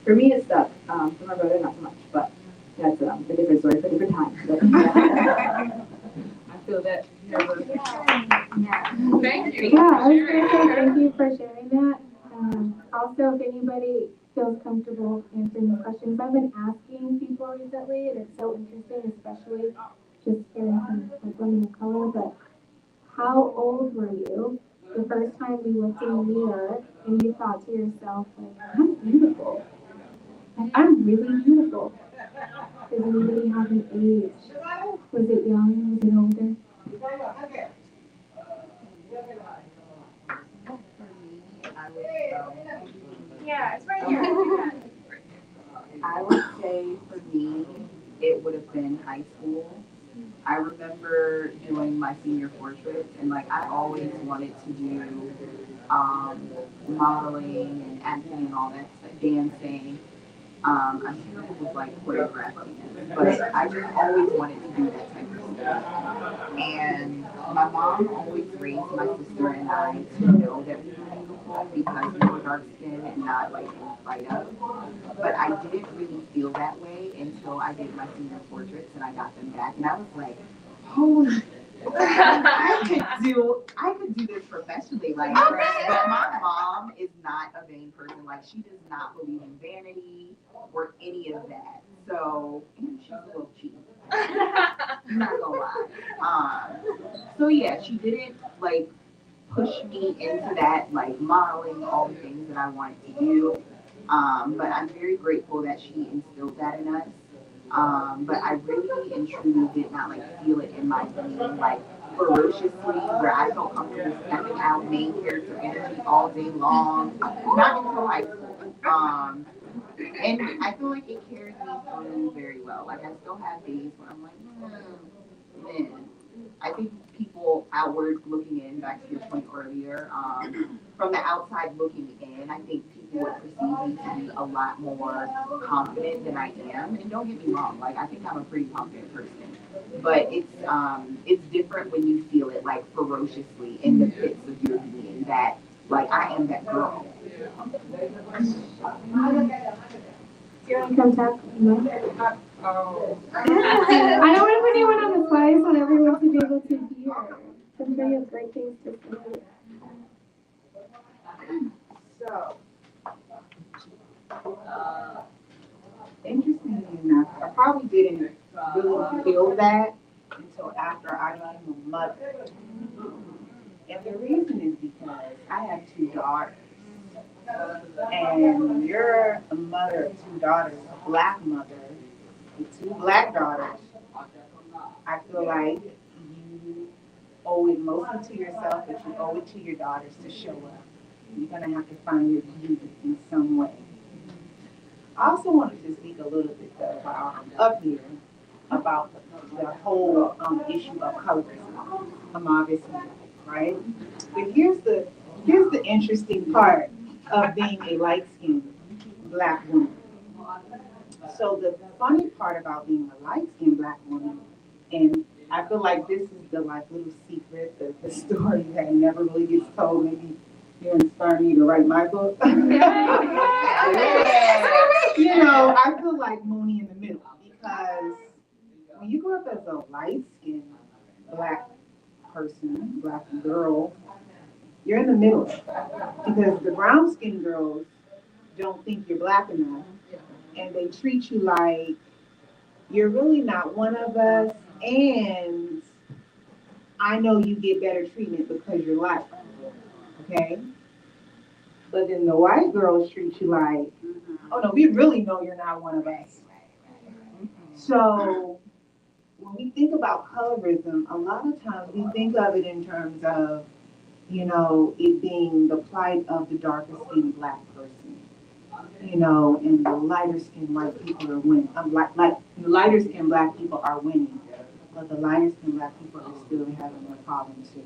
For me, it's stuck. For my brother, not so much. But that's a different story for a different time. But, yeah. I feel that. Thank you. Yeah, I was gonna say thank you for sharing that. Also, if anybody feels comfortable answering the questions, I've been asking people recently, and it's so interesting, especially just hearing from like women of color. But how old were you the first time you looked in the mirror and you thought to yourself, like, I'm beautiful. Like, I'm really beautiful. Does anybody have an age? Was it young? Was it older? Yeah, it's right here. I would say for me, it would have been high school. I remember doing my senior portrait, and like I always wanted to do modeling and acting and all that stuff, dancing. I'm terrible with like choreographing, but I just always wanted to do that type of stuff. And my mom always raised my sister and I to know that we were beautiful because we were dark skinned and not like in spite of. But I didn't really feel that way until I did my senior portraits and I got them back, and I was like, holy. I could do this professionally, like, but my mom is not a vain person. Like, she does not believe in vanity or any of that. So, and she's a little cheap. I'm not gonna lie. So yeah, she didn't like push me into that, like modeling all the things that I wanted to do. But I'm very grateful that she instilled that in us. But I really and truly did not like feel it in my being like ferociously where I felt comfortable stepping out main character energy all day long. Not until high school. And I feel like it carried me through very well. Like I still have days where I'm like, man. I think people outward looking in, back to your point earlier, from the outside looking in, I think people would perceive me to be a lot more confident than I am. And don't get me wrong, like I think I'm a pretty confident person, but it's different when you feel it like ferociously in the pits of your being that like I am that girl. Do you want to come talk? Oh. I don't want to put anyone on the spot. I just want everyone to be able to hear. I'm sure you have great things to say. So, interestingly enough, I probably didn't really feel that until after I became a mother. And the reason is because I have two daughters. And when you're a mother of two daughters, a black mother with two black daughters, I feel like you owe it mostly to yourself, but you owe it to your daughters to show up. You're going to have to find your beauty in some way. I also wanted to speak a little bit though, while I'm up here about the whole issue of colorism. I'm obviously white, right? But here's the interesting part of being a light skinned black woman. So the funny part about being a light skinned black woman, and I feel like this is the like little secret, the story that never really gets told, maybe You inspire me to write my book. You know, I feel like Mooney in the middle because when you grow up as a light-skinned black person, black girl, you're in the middle because the brown-skinned girls don't think you're black enough, and they treat you like you're really not one of us, and I know you get better treatment because you're light, okay? But then the white girls treat you like, oh no, we really know you're not one of us. So when we think about colorism, a lot of times we think of it in terms of, you know, it being the plight of the darker skinned black person, you know, and the lighter skinned white people are winning. Like the lighter skinned black people are winning, but the lighter skinned black people are still having their problems too.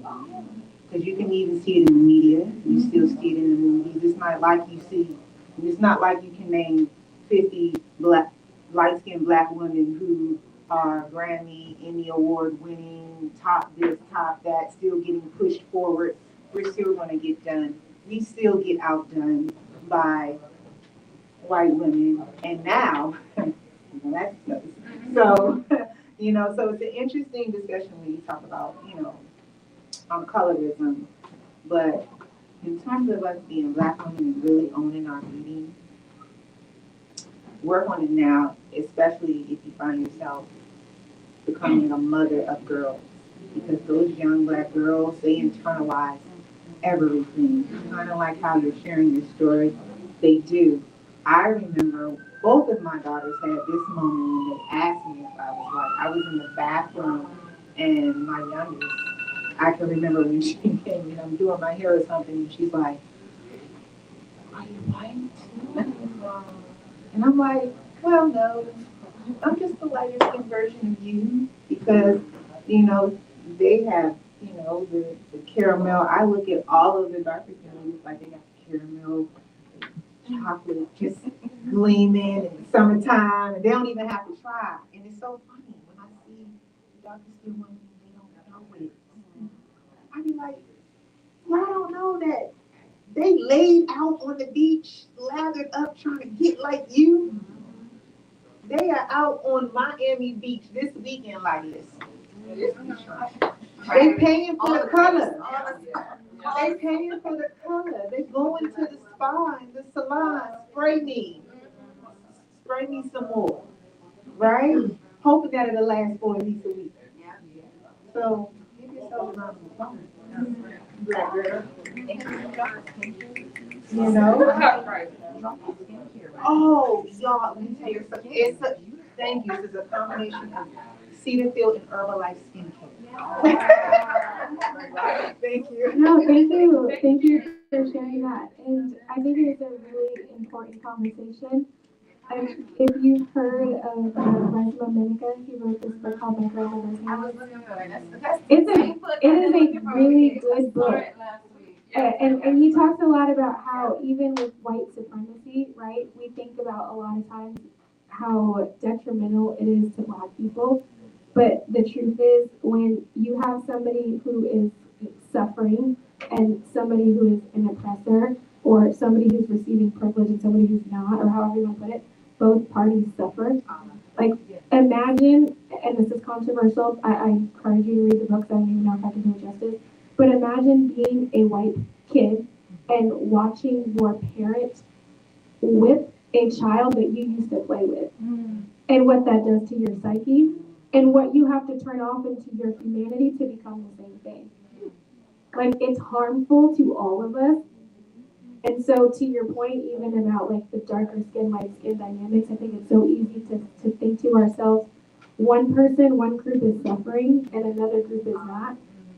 Because you can even see it in the media, you still see it in the movies. It's not like you see, it's not like you can name 50 black, light skinned black women who are Grammy, Emmy Award winning, top this, top that, still getting pushed forward. We're still going to get done. We still get outdone by white women. And now, that's so, you know, so it's an interesting discussion when you talk about, you know, colorism. But in terms of us being black women and really owning our meaning, work on it now, especially if you find yourself becoming a mother of girls. Because those young black girls, they internalize everything. Kind of like how you're sharing your story, they do. I remember both of my daughters had this moment when they asked me if I was white. I was in the bathroom and my youngest, I can remember when she came and I'm doing my hair or something and she's like, are you white? And I'm like, well, no, I'm just the lighter skinned version of you because, you know, they have, you know, the caramel. I look at all of the darker skinned ladies like they got caramel, chocolate just gleaming in the summertime, and they don't even have to try. And it's so funny when I see the darker skinned women, they don't know it. I be like, y'all don't know that they laid out on the beach, lathered up, trying to get like you. They are out on Miami Beach this weekend like this. They paying for the color. They paying for the color. They going to the spa and the salon. Spray me some more, right? Hoping that it'll last for at least a week. So give yourself a round of applause. Black girl. You know? Oh, y'all, let me tell you something. Thank you. This is a combination of Cedarfield and Herbalife skincare. Thank you. No, thank you. Thank you for sharing that. And I think it's a really important conversation. If you've heard of Resma Minica, he wrote this book called My Grandmother's I was House. looking for it. It is a really good book. And he talks a lot about how even with white supremacy, right, we think about a lot of times how detrimental it is to black people. But the truth is, when you have somebody who is suffering and somebody who is an oppressor, or somebody who's receiving privilege and somebody who's not, or however you want to put it, both parties suffer. Like, imagine, and this is controversial, I encourage you to read the book, so I don't even know if I can do it justice, but imagine being a white kid and watching your parent whip a child that you used to play with, and what that does to your psyche, and what you have to turn off into your humanity to become the same thing. Like, it's harmful to all of us. And so to your point, even about like the darker skin, light skin dynamics, I think it's so easy to think to ourselves, one person, one group is suffering and another group is not.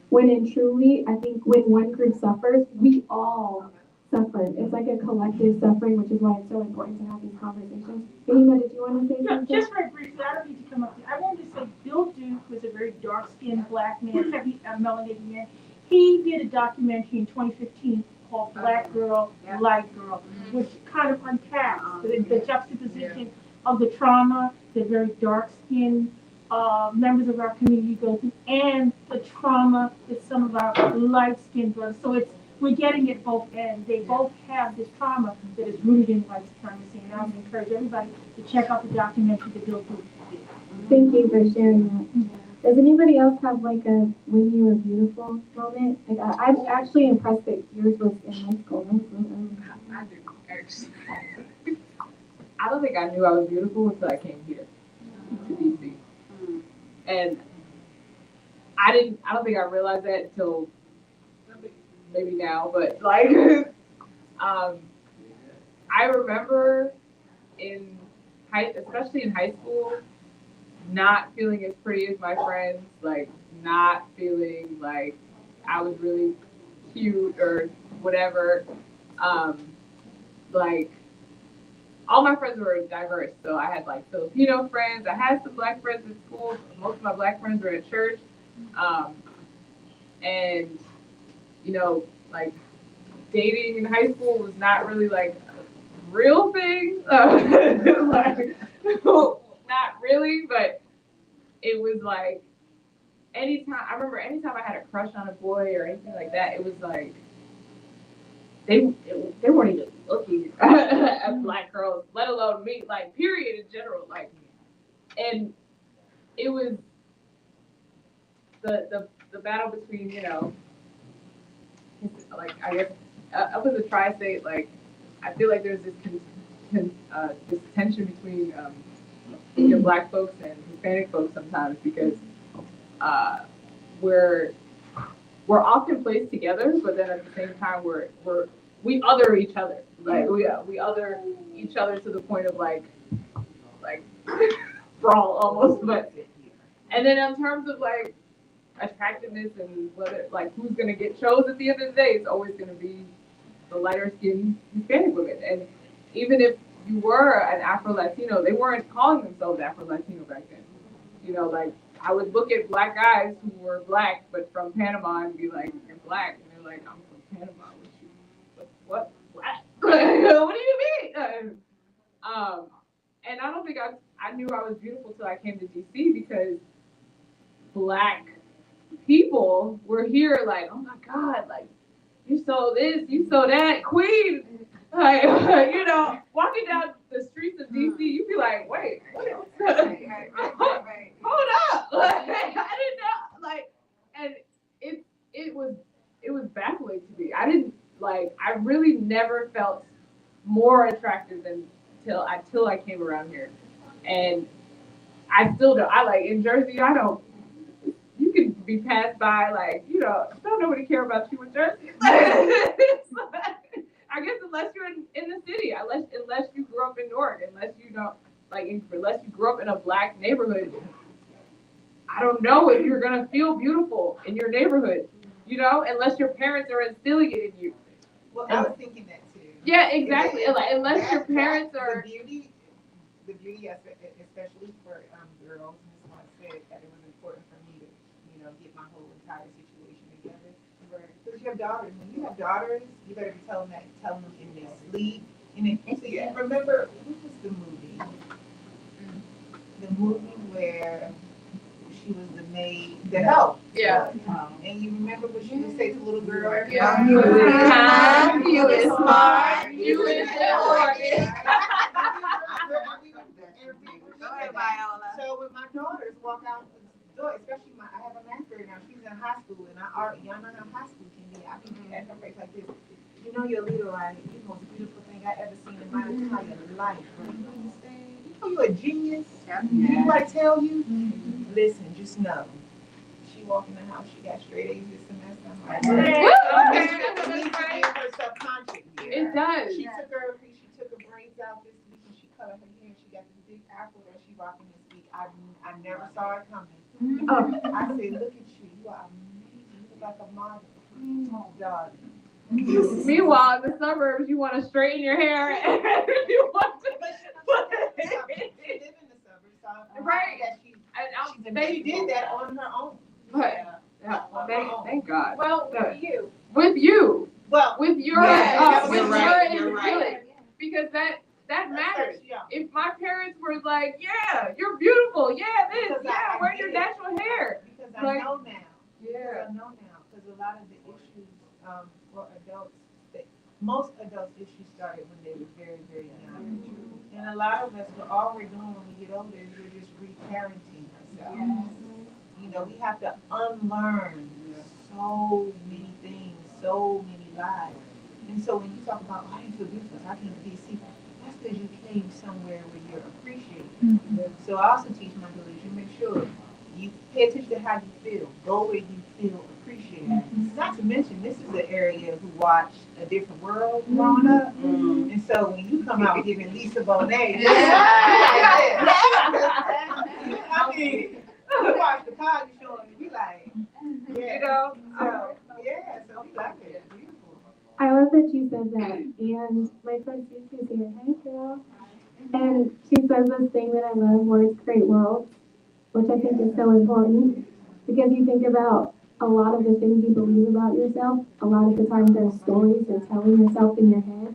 When in truly, I think when one group suffers, we all suffer. It's like a collective suffering, which is why it's so important to have these conversations. Fahima, did you want to say something? Just very briefly, I don't need to come up here. I wanted to say Bill Duke was a very dark-skinned black man, heavy melanated man. He did a documentary in 2015 called Black Girl, Light Girl, which kind of unpacks the juxtaposition of the trauma that very dark-skinned members of our community go through, and the trauma that some of our light-skinned brothers. So it's we're getting it both ends. They both have this trauma that is rooted in white supremacy. And I would encourage everybody to check out the documentary that Bill Duke did. Thank you for sharing that. Does anybody else have like a when you were beautiful moment? Like I'm actually impressed that yours was in high school. I do, actually. I don't think I knew I was beautiful until I came here to DC. And I don't think I realized that until maybe now, but like, I remember especially in high school, not feeling as pretty as my friends, like not feeling like I was really cute or whatever. Like all my friends were diverse, so I had like Filipino friends, I had some black friends in school. Most of my black friends were at church, and like dating in high school was not really like a real thing, like not really, but it was like anytime I had a crush on a boy or anything like that, it was like they weren't even looking at black girls, let alone me, like period in general, like, and it was the battle between like I guess up in the tri-state, like I feel like there's this tension between black folks and Hispanic folks sometimes because we're often placed together, but then at the same time we other each other, like we other each other to the point of like brawl almost, but and then in terms of like attractiveness and whether like who's gonna get chose at the end of the day, it's always gonna be the lighter skinned Hispanic women. And even if you were an Afro Latino, they weren't calling themselves Afro Latino back then. Like I would look at black guys who were black but from Panama and be like, "You're black," and they're like, "I'm from Panama." What black? What do you mean? And I don't think I knew I was beautiful till I came to DC because black people were here like, "Oh my God, like you saw this, you saw that, queen." Like, walking down the streets of DC, you'd be like, wait, hold up. Like, I didn't know, like, and it was baffling to me. I really never felt more attractive until I came around here. And I still don't, in Jersey, you can be passed by, like, don't nobody care about you in Jersey. I guess unless you're in the city, unless you grew up in Newark, unless you grew up in a black neighborhood, I don't know if you're gonna feel beautiful in your neighborhood, unless your parents are instilling it in you. Well, I was thinking that too. Yeah, exactly. Unless your parents are the beauty aspect, especially for girls. And this is why I said that it was important for me to, get my whole entire situation together. Because you have daughters. When you have daughters, you better be telling them in their sleep. And remember, what was the movie? The movie where she was the maid, the help. Yeah. And you remember what she would say to the little girl? Yeah. You is kind, you is smart, you is important. Go ahead, Viola. So when my daughters walk out the door, especially I have a master now, she's in high school, and y'all know how high school can be. I can be at her face like this. You're a leader, right? You're the most beautiful thing I ever seen in my entire life. Bro. You understand? You're a genius. Yeah. People I tell you, listen, just know. She walked in the house, she got straight A's this semester. I'm like, it needs to be in her subconscious. It does. She took her braids out this week and she cut her hair. She got this big afro that she rocking this week. I never saw it coming. I said, look at you. You are amazing. You look like a model. Oh, God. Meanwhile, in the suburbs, you want to straighten your hair and you want to. She live in the suburbs, so right. She did that on her own. But thank God. Well, with you. With you. Well, with your you're right. Because that matters. If my parents were like, yeah, you're beautiful, yeah, this, yeah, wear your natural hair. Because I know now. Yeah. I know now. Because a lot of the issues for adults, most adults' issues started when they were very, very young. And a lot of us, all we're doing when we get older is we're just reparenting ourselves. You know, we have to unlearn so many things, so many lies. And so when you talk about, oh, I didn't feel beautiful, I can't be see, that's because you came somewhere where you're appreciated. So I also teach my daughters, you make sure you pay attention to how you feel. Go where you feel appreciated. Not to mention, this is an area who watched a different world growing up. And so when you come out giving Lisa Bonet, I mean, you watch the Cosby Show and you like, yeah. You know? So, yeah, so we like it. Beautiful. I love that you said that. And my friend Cece's here. Hey, girl. And she says this thing that I love, words create worlds, which I think is so important because you think about a lot of the things you believe about yourself. A lot of the time, there's stories you're telling yourself in your head,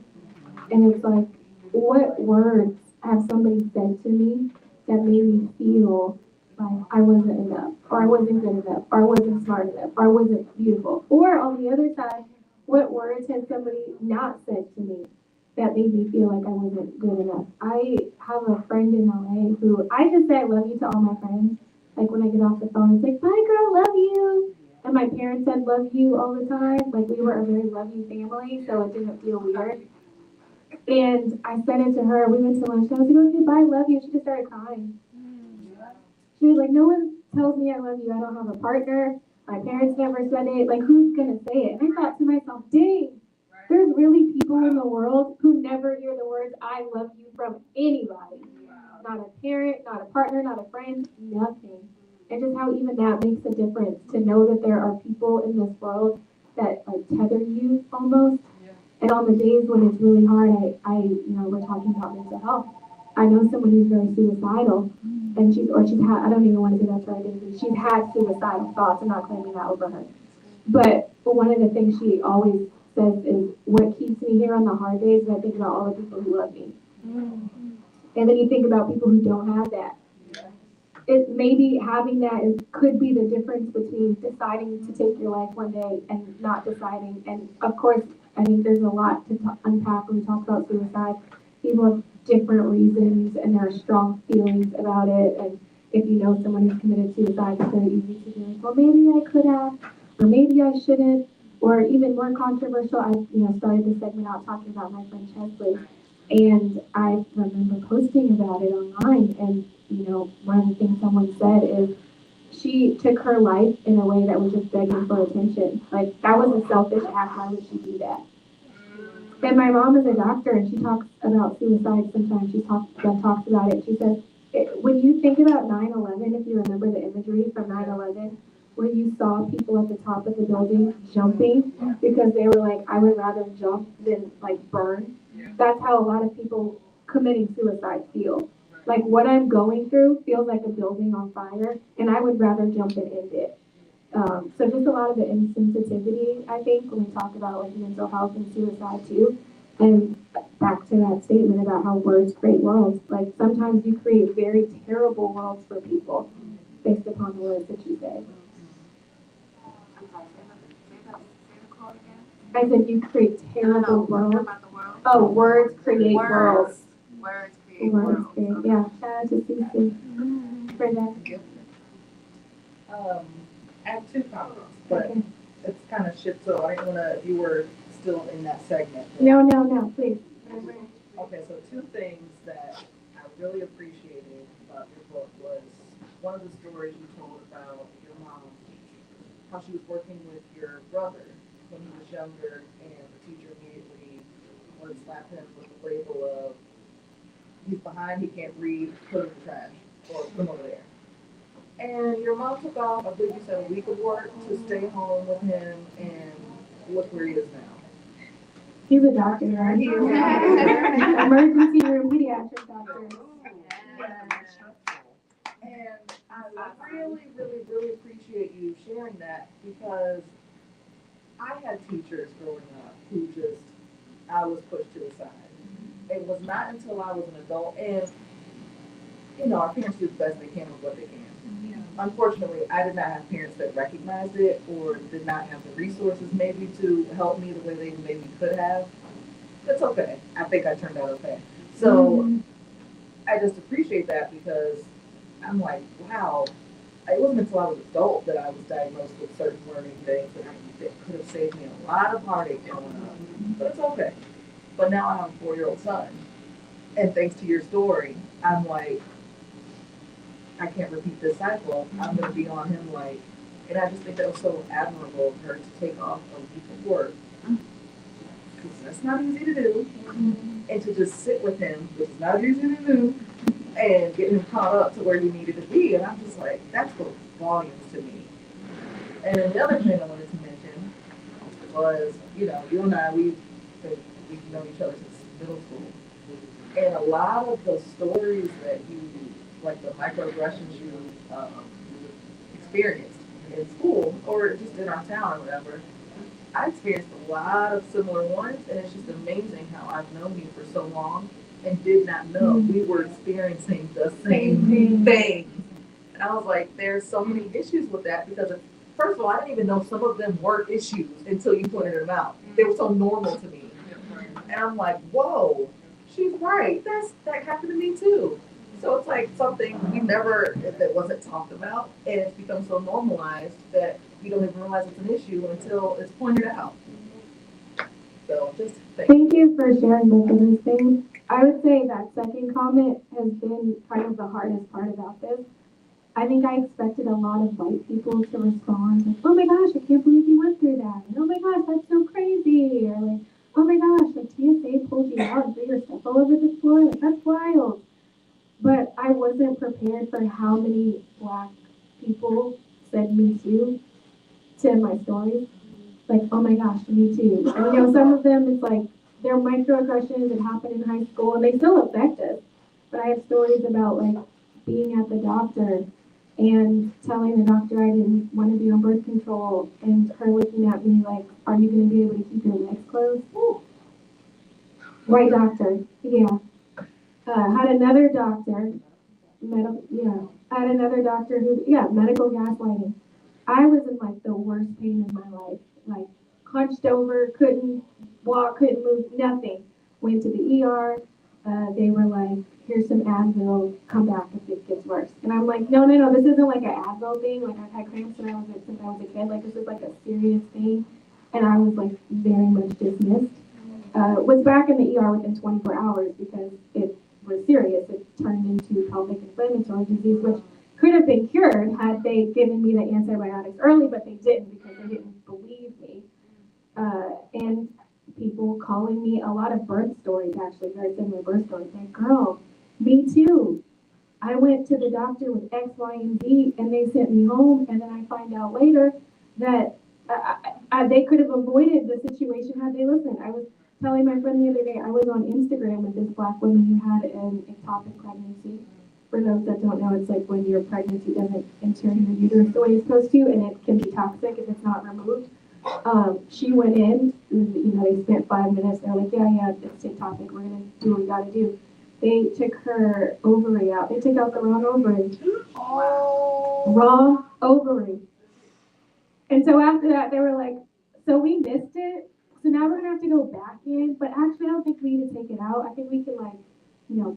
and it's like, what words have somebody said to me that made me feel like I wasn't enough, or I wasn't good enough, or I wasn't smart enough, or I wasn't beautiful? Or on the other side, what words has somebody not said to me that made me feel like I wasn't good enough? I have a friend in LA who I just say I love you to all my friends. Like when I get off the phone, it's like, bye girl, love you. And my parents said love you all the time. Like we were a very love you family, so it didn't feel weird. And I said it to her. We went to lunch. And I was like, okay, bye, love you. She just started crying. She was like, no one tells me I love you. I don't have a partner. My parents never said it. Like, who's going to say it? And I thought to myself, dang, there's really people in the world who never hear the words I love you from anybody. Not a parent, not a partner, not a friend, nothing. And just how even that makes a difference to know that there are people in this world that like tether you almost. And on the days when it's really hard, we're talking about mental health. I know someone who's very suicidal, and she's had, I don't even want to say that's her identity. She's had suicidal thoughts. I'm not claiming that over her. But one of the things she always says is, what keeps me here on the hard days is I think about all the people who love me. And then you think about people who don't have that. It maybe having that could be the difference between deciding to take your life one day and not deciding. And of course, I think there's a lot to unpack when we talk about suicide. People have different reasons and there are strong feelings about it. And if you know someone who's committed suicide, it's very easy to be like, well, maybe I could have, or maybe I shouldn't. Or even more controversial, I started this segment out talking about my friend Chesley. And I remember posting about it online, and one of the things someone said is she took her life in a way that was just begging for attention. Like that was a selfish act. Why would she do that? And my mom is a doctor, and she talks about suicide sometimes. She talks about it. She says, when you think about 9/11, if you remember the imagery from 9/11, where you saw people at the top of the building jumping because they were like, I would rather jump than like burn. That's how a lot of people committing suicide feel. Like what I'm going through feels like a building on fire, and I would rather jump and end it. So just a lot of the insensitivity, I think, when we talk about like mental health and suicide too. And back to that statement about how words create worlds. Like sometimes you create very terrible worlds for people based upon the words that you say. I said you create terrible worlds. Oh, words create worlds. Words create worlds. Yeah, shout out to Cece for that. I have two comments, but it's kind of shit, so I didn't want to, you were still in that segment. No, please. Okay, so two things that I really appreciated about your book was one of the stories you told about your mom, how she was working with your brother when he was younger, and the teacher immediately would slap him with the label of, he's behind, he can't read, put him in the trash, or put him over there. And your mom took off, I believe you said a week of work to stay home with him, and look where he is now. He's a doctor, right? He is a emergency room pediatric doctor. And I really, really, really appreciate you sharing that, because I had teachers growing up who just, I was pushed to the side. It was not until I was an adult, and our parents do the best they can with what they can. unfortunately, I did not have parents that recognized it or did not have the resources maybe to help me the way they maybe could have. That's okay. I think I turned out okay. So I just appreciate that because I'm like, wow. It wasn't until I was an adult that I was diagnosed with certain learning things that could have saved me a lot of heartache growing up. But it's okay. But now I have a 4-year-old son. And thanks to your story, I'm like, I can't repeat this cycle. I'm going to be on him like, and I just think that was so admirable of her to take off a week of work. Because that's not easy to do. And to just sit with him, which is not easy to do, and get him caught up to where he needed to be. And I'm just like, that's what volumes to me. And then the other thing I wanted to mention was, you and I, we've known each other since middle school. And a lot of the stories that you, like the microaggressions you experienced in school or just in our town or whatever, I experienced a lot of similar ones, and it's just amazing how I've known you for so long and did not know we were experiencing the same thing. And I was like, there's so many issues with that because, first of all, I didn't even know some of them were issues until you pointed them out. They were so normal to me. And I'm like, whoa, she's right. That happened to me too. So it's like something that wasn't talked about, and it's become so normalized that you don't even realize it's an issue until it's pointed out. So just Thank you for sharing both of those things. I would say that second comment has been kind of the hardest part about this. I think I expected a lot of white people to respond like, "Oh my gosh, I can't believe you went through that," and "Oh my gosh, that's so crazy," or like, "Oh my gosh, like TSA pulled you out and threw your stuff all over the floor, like that's wild." But I wasn't prepared for how many black people said "me too" to my stories. Like, "Oh my gosh, me too." And some of them it's like they're microaggressions that happen in high school and they still affect us. But I have stories about like being at the doctor and telling the doctor I didn't want to be on birth control and her looking at me like, "Are you going to be able to keep your legs closed?" White doctor, yeah. Had another doctor, I had another doctor who, yeah, medical gaslighting. I was in like the worst pain in my life, like hunched over, couldn't walk, couldn't move, nothing. Went to the ER. They were like, "Here's some Advil. Come back if it gets worse." And I'm like, "No, no, no. This isn't like an Advil thing. Like I've had cramps since I was a kid. Like this is like a serious thing." And I was like very much dismissed. Was back in the ER within 24 hours because it was serious. It turned into pelvic inflammatory disease, which could have been cured had they given me the antibiotics early, but they didn't because they didn't believe me. And people calling me a lot of birth stories, actually, very similar birth stories. Like, "Girl, me too. I went to the doctor with X, Y, and Z, and they sent me home, and then I find out later that they could have avoided the situation had they listened." I was telling my friend the other day, I was on Instagram with this black woman who had an ectopic pregnancy. For those that don't know, it's like when your pregnancy doesn't enter your uterus the way it's supposed to, and it can be toxic if it's not removed. She went in, they spent 5 minutes. They're like, yeah, it's ectopic. We're going to do what we got to do. They took her ovary out. They took out the wrong ovary. oh. Wrong ovary. And so after that, they were like, "So we missed it. So now we're going to have to go back in. But actually, I don't think we need to take it out. I think we can, like,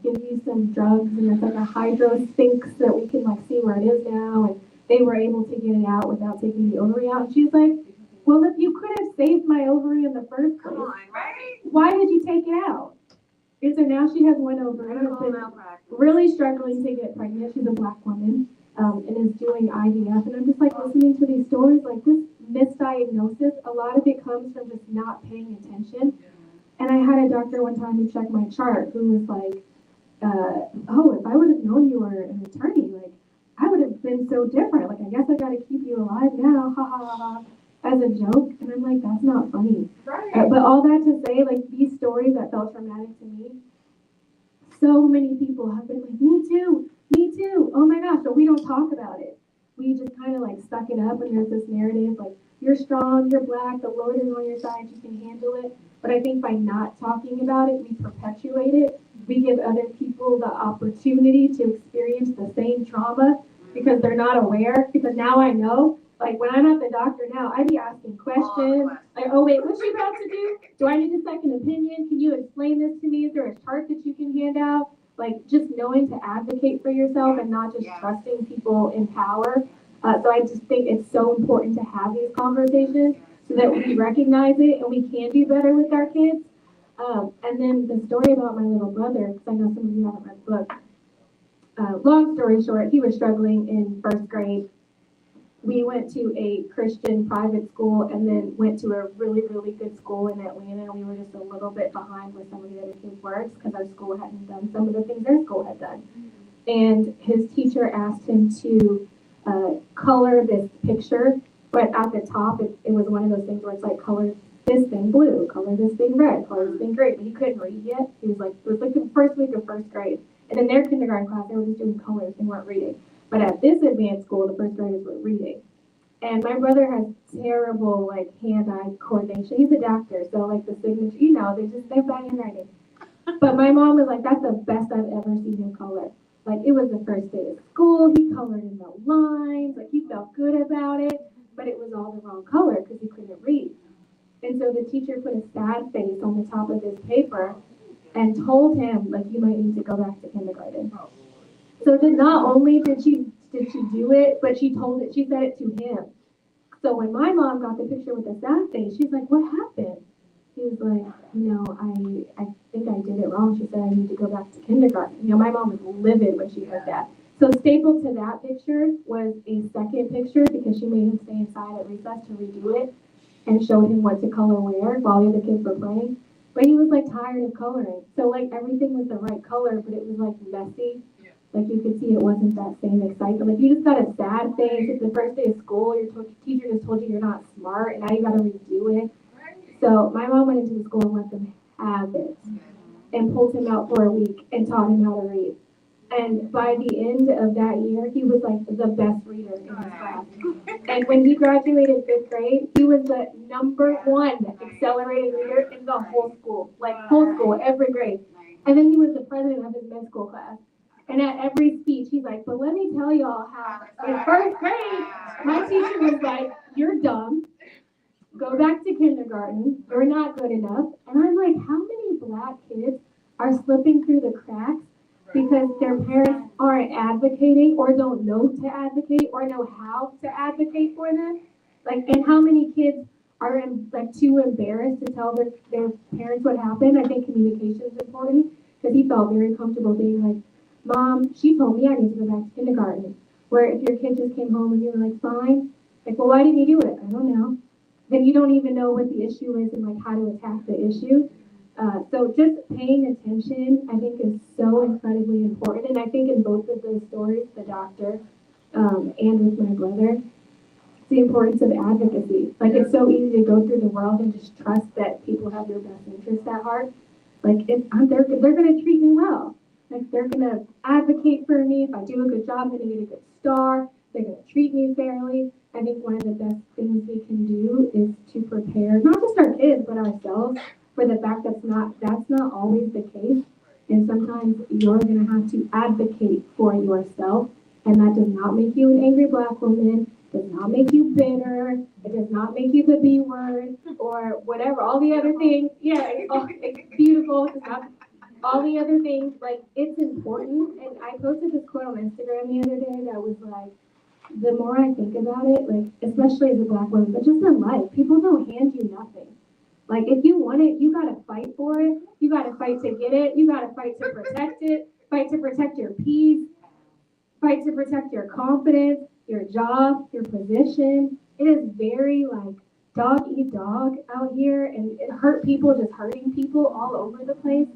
give you some drugs. And there's like a hydrosphinx that we can, like, see where it is now." And they were able to get it out without taking the ovary out. And she's like, "Well, if you could have saved my ovary in the first place, Right? why did you take it out?" And so now she has one ovary and has been really struggling to get pregnant. She's a black woman and is doing IVF. And I'm just like listening to these stories, like this misdiagnosis, a lot of it comes from just not paying attention. And I had a doctor one time who checked my chart who was like, "Oh, if I would have known you were an attorney, like I would have been so different. Like I guess I got to keep you alive now, ha ha ha ha," as a joke. And I'm like, that's not funny. Right. But all that to say, like these stories that felt traumatic to me, so many people have been like, "Me too, me too. Oh my gosh," but we don't talk about it. We just kind of like suck it up, and there's this narrative like, "You're strong, you're black, the Lord is on your side, you can handle it." But I think by not talking about it, we perpetuate it. We give other people the opportunity to experience the same trauma, because they're not aware. Because now I know, like when I'm at the doctor now, I'd be asking questions. Like, oh wait, what's she about to do? Do I need a second opinion? Can you explain this to me? Is there a chart that you can hand out? Like just knowing to advocate for yourself and not just trusting people in power. So I just think it's so important to have these conversations so that we recognize it and we can do better with our kids. And then the story about my little brother, because I know some of you haven't read the book. Long story short, he was struggling in first grade. We went to a Christian private school and then went to a really, really good school in Atlanta. We were just a little bit behind where some of the other kids were because our school hadn't done some of the things their school had done. And his teacher asked him to color this picture, but at the top it was one of those things where it's like color this thing blue, color this thing red, color this thing green. But he couldn't read yet. He was like, it was like the first week of first grade. And in their kindergarten class, they were just doing colors, they weren't reading. But at this advanced school, the first graders were reading. And my brother has terrible like hand-eye coordination. He's a doctor, so like the signature, they have bad handwriting. But my mom was like, that's the best I've ever seen him color. Like it was the first day of school, he colored in the lines, like he felt good about it, but it was all the wrong color because he couldn't read. And so the teacher put a sad face on the top of his paper and told him, like, you might need to go back to kindergarten. So not only did she do it, but she said it to him. So when my mom got the picture with the sad face, she's like, what happened? He was like, I think I did it wrong. She said I need to go back to kindergarten. My mom was livid when she heard that. So stapled to that picture was a second picture because she made him stay inside at recess to redo it and showed him what to color where while the other kids were playing. But he was like tired of coloring. So like everything was the right color, but it was like messy. Like you could see it wasn't that same excitement. Like you just got a sad face. It's the first day of school. Your teacher just told you you're not smart, and now you got to redo it. So my mom went into the school and let them have it, and pulled him out for a week and taught him how to read. And by the end of that year, he was like the best reader in his class. And when he graduated fifth grade, he was the #1 accelerated reader in the whole school, like whole school, every grade. And then he was the president of his med school class. And at every speech, he's like, but let me tell y'all how in first grade, my teacher was like, you're dumb. Go back to kindergarten. You're not good enough. And I'm like, how many black kids are slipping through the cracks because their parents aren't advocating or don't know to advocate or know how to advocate for them? Like, and how many kids are too embarrassed to tell their parents what happened? I think communication is important because he felt very comfortable being like, Mom, she told me I need to go back to kindergarten. Where if your kid just came home and you were like, fine, like, well, why didn't you do it? I don't know. Then you don't even know what the issue is and like how to attack the issue. So just paying attention, I think, is so incredibly important. And I think in both of those stories, the doctor and with my brother, the importance of advocacy. Like it's so easy to go through the world and just trust that people have your best interest at heart. Like they're going to treat me well. Like they're going to advocate for me. If I do a good job, I'm going to get a good star. They're going to treat me fairly. I think one of the best things we can do is to prepare not just our kids but ourselves for the fact that's not always the case. And sometimes you're going to have to advocate for yourself, and that does not make you an angry black woman. Does not make you bitter. It does not make you the B word or whatever. All the other things, it's beautiful. It's not all the other things. Like it's important. And I posted this quote on Instagram the other day that was like, the more I think about it, like especially as a black woman, but just in life, people don't hand you nothing. Like if you want it, you gotta fight for it. You gotta fight to get it. You gotta fight to protect it. Fight to protect your peace. Fight to protect your confidence, your job, your position. It is very like dog eat dog out here, and it hurt people just hurting people all over the place.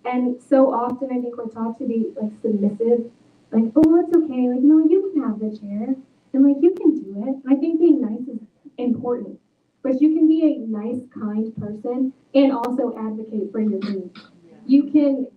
And so often I think we're taught to be like submissive, like, oh, it's okay, like, no, you can have the chair, and like, you can do it. I think being nice is important, but you can be a nice, kind person and also advocate for your needs. You can,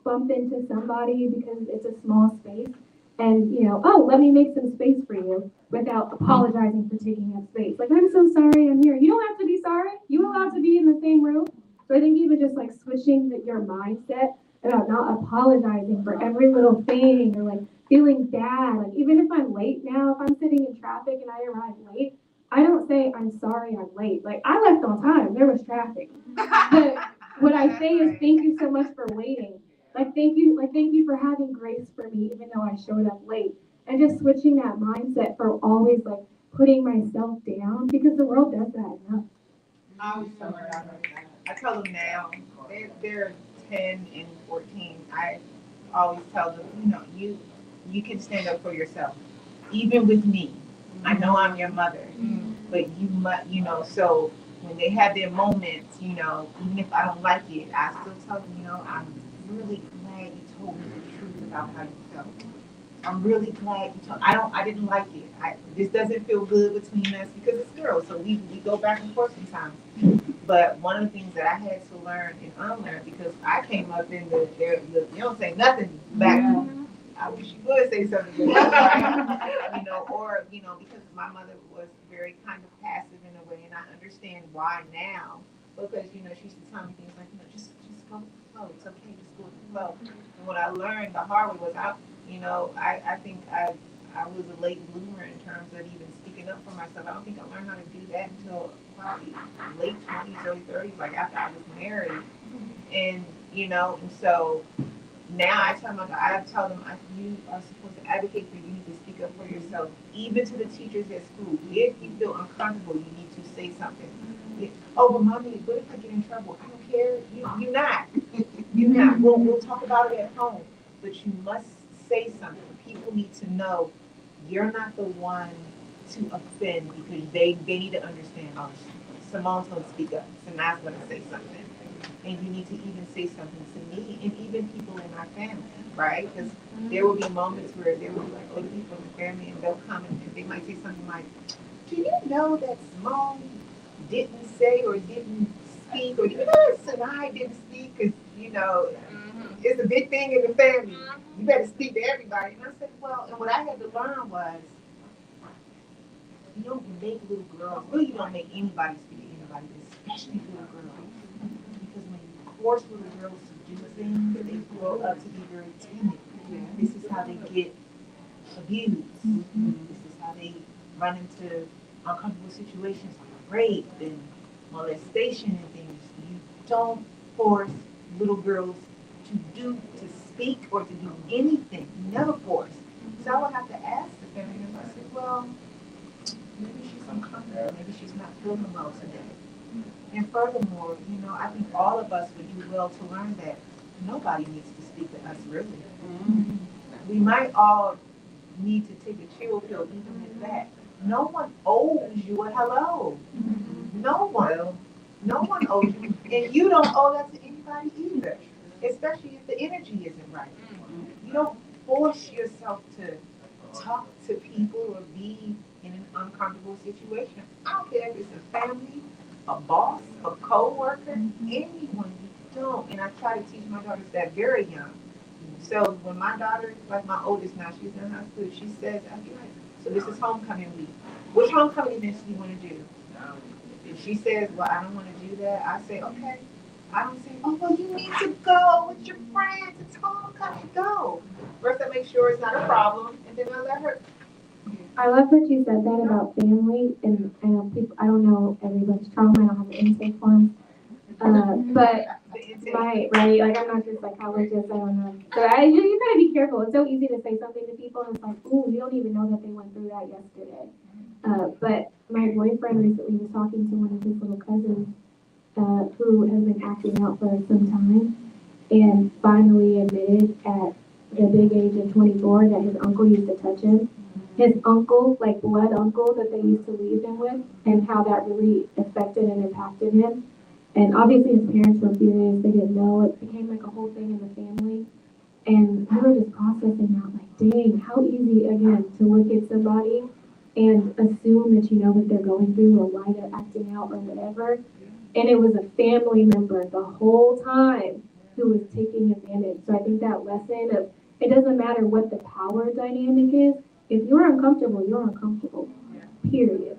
bump into somebody because it's a small space and, oh, let me make some space for you without apologizing for taking up space. Like, I'm so sorry I'm here. You don't have to be sorry. You're allowed to be in the same room. So I think even just like switching your mindset about not apologizing for every little thing or like feeling bad. Like even if I'm late now, if I'm sitting in traffic and I arrive late, I don't say I'm sorry I'm late. Like I left on time. There was traffic. But what I say is thank you so much for waiting. Like thank you for having grace for me even though I showed up late. And just switching that mindset for always like putting myself down because the world does that enough. I always tell them that. I tell them now, they're 10 and 14. I always tell them, you can stand up for yourself, even with me. I know I'm your mother, but you must, so when they have their moments, even if I don't like it, I still tell them, I'm really glad you told me the truth about how you felt. I'm really glad you told. I didn't like it. This doesn't feel good between us because it's girls, so we go back and forth sometimes. But one of the things that I had to learn and unlearn because I came up in you don't say nothing back. Yeah. I wish you would say something, right? Or because my mother was very kind of passive in a way, and I understand why now. Because she used to tell me things like, just go with the flow. It's okay, just go with the flow. And what I learned the hard way was I think I was a late bloomer in terms of even speaking up for myself. I don't think I learned how to do that until probably late 20s, early 30s, like after I was married. And, and so now I tell them, you are supposed to advocate for you. You need to speak up for yourself, even to the teachers at school. If you feel uncomfortable, you need to say something. Oh, but mommy, what if I get in trouble? I don't care. You're not. You're not. We'll talk about it at home. But you must say something. People need to know you're not the one to offend because they need to understand. Oh, Simone's going to speak up. Simone's going to say something. And you need to even say something to me and even people in our family, right? Because there will be moments where there will be like other people in the family and they'll come and they might say something like, do you know that Simone didn't say or didn't speak or Sinai didn't speak because, it's a big thing in the family. You better speak to everybody. And I said, well, and what I had to learn was you don't make little girls, really you don't make anybody speak to anybody, especially little girls. Because when you force little girls to do things, they grow up to be very timid. This is how they get abused. This is how they run into uncomfortable situations like rape and molestation and things. You don't force little girls to speak or to do anything. You never force. So I would have to ask the family members, I said, well, maybe she's uncomfortable, maybe she's not feeling well today. And furthermore, I think all of us would do well to learn that nobody needs to speak to us really. We might all need to take a chill pill even with that. No one owes you a hello. No one. No one owes you. And you don't owe that to anybody either. Especially if the energy isn't right. You don't force yourself to talk to people or be in an uncomfortable situation. I don't care if it's a family, a boss, a co-worker, anyone. You don't. And I try to teach my daughters that very young. So when my daughter, like my oldest now, she's in high school, she says, I be like, so this is homecoming week. Which homecoming events do you want to do? If she says, well, I don't want to do that, I say, okay. I don't say, oh, well, you need to go with your friends. It's homecoming. Go. First, I make sure it's not a problem, and then I let her. I love that you said that about family, and I know people. I don't know everybody's trauma. I don't have the intake forms, but right, like I'm not your psychologist. I don't know. So you gotta be careful. It's so easy to say something to people, and it's like, ooh, you don't even know that they went through that yesterday. But my boyfriend recently was talking to one of his little cousins, who has been acting out for some time, and finally admitted at the big age of 24 that his uncle used to touch him. His uncle, like blood uncle that they used to leave him with, and how that really affected and impacted him. And obviously his parents were furious, they didn't know, it became like a whole thing in the family. And we were just processing out like, dang, how easy again to look at somebody and assume that you know what they're going through or why they're acting out or whatever. And it was a family member the whole time who was taking advantage. So I think that lesson of it doesn't matter what the power dynamic is. If you're uncomfortable, you're uncomfortable. Period.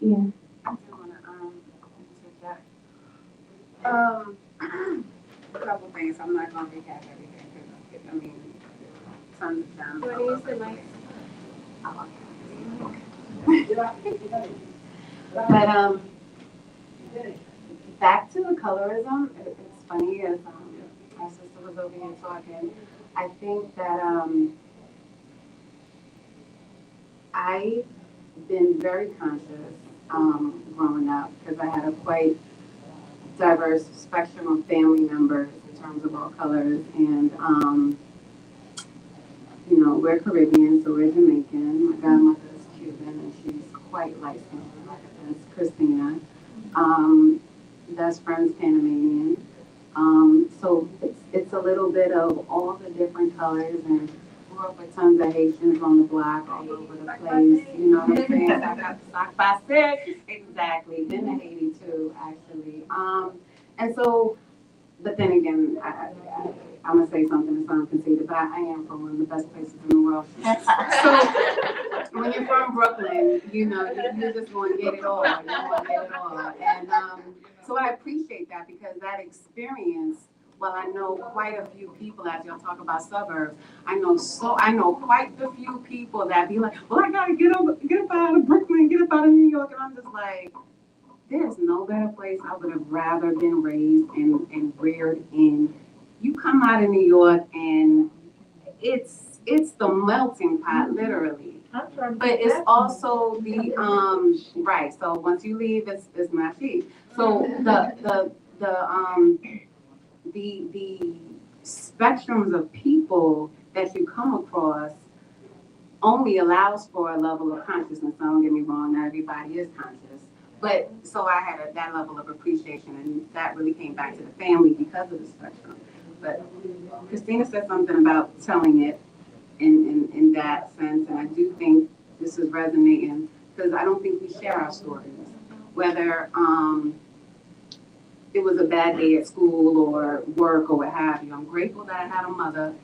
Yeah. I just wanna take that. A couple things. I'm not gonna recap everything because I mean tons of them. You want to use the mic? But back to the colorism. It's funny as my sister was over here talking. I think that I've been very conscious growing up because I had a quite diverse spectrum of family members in terms of all colors, and you know, we're Caribbean, so we're Jamaican. My godmother is Cuban, and she's quite light skinned. That's Christina. Best friend's Panamanian. So it's a little bit of all the different colors, and grew up with tons of Haitians on the block all over the place. You know what I'm saying? I got the sock by six. Exactly. Been to Haiti too, actually. And so, but then again, I'm gonna say something that sounds conceited, but I am from one of the best places in the world. So when you're from Brooklyn, you know, you're just going to get it all. You're going to get it all. And so I appreciate that because that experience, well, I know quite a few people as y'all talk about suburbs. I know quite a few people that be like, well, I gotta get up out of Brooklyn, get up out of New York, and I'm just like, there's no better place I would have rather been raised and reared in. You come out of New York and it's the melting pot, literally. But it's also the right. So once you leave, it's not cheap. So the spectrums of people that you come across only allows for a level of consciousness. Don't get me wrong, not everybody is conscious. But so I had that level of appreciation, and that really came back to the family because of the spectrum. But Christina said something about telling it in that sense, and I do think this is resonating because I don't think we share our stories, whether it was a bad day at school or work or what have you. I'm grateful that I had a mother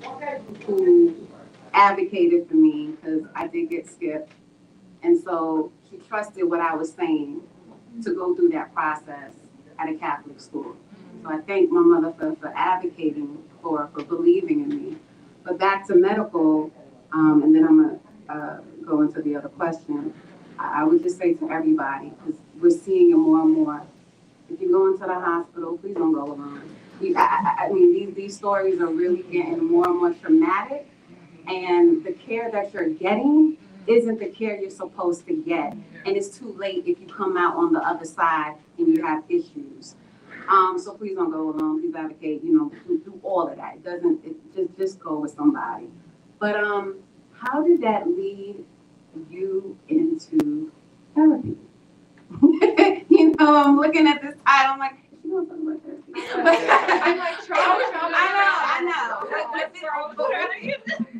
who advocated for me because I did get skipped, and so she trusted what I was saying to go through that process at a Catholic school. So I thank my mother for advocating for believing in me. But back to medical, and then I'm gonna go into the other question. I would just say to everybody, because we're seeing it more and more. If you go into the hospital, please don't go alone. I mean, these stories are really getting more and more traumatic, and the care that you're getting isn't the care you're supposed to get. And it's too late if you come out on the other side and you have issues. So please don't go alone. Please advocate, do all of that. Just go with somebody. But how did that lead you into therapy? I'm looking at this title. I'm like, you want something like this? I'm like, I know.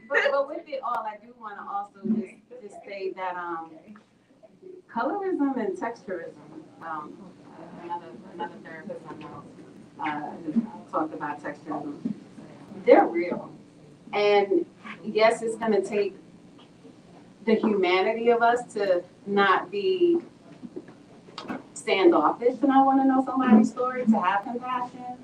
But with it all, I do want to also just say that colorism and texturism. Another therapist I know talked about texturism. They're real, and yes, it's going to take the humanity of us to not be standoffish, and I want to know somebody's story to have compassion.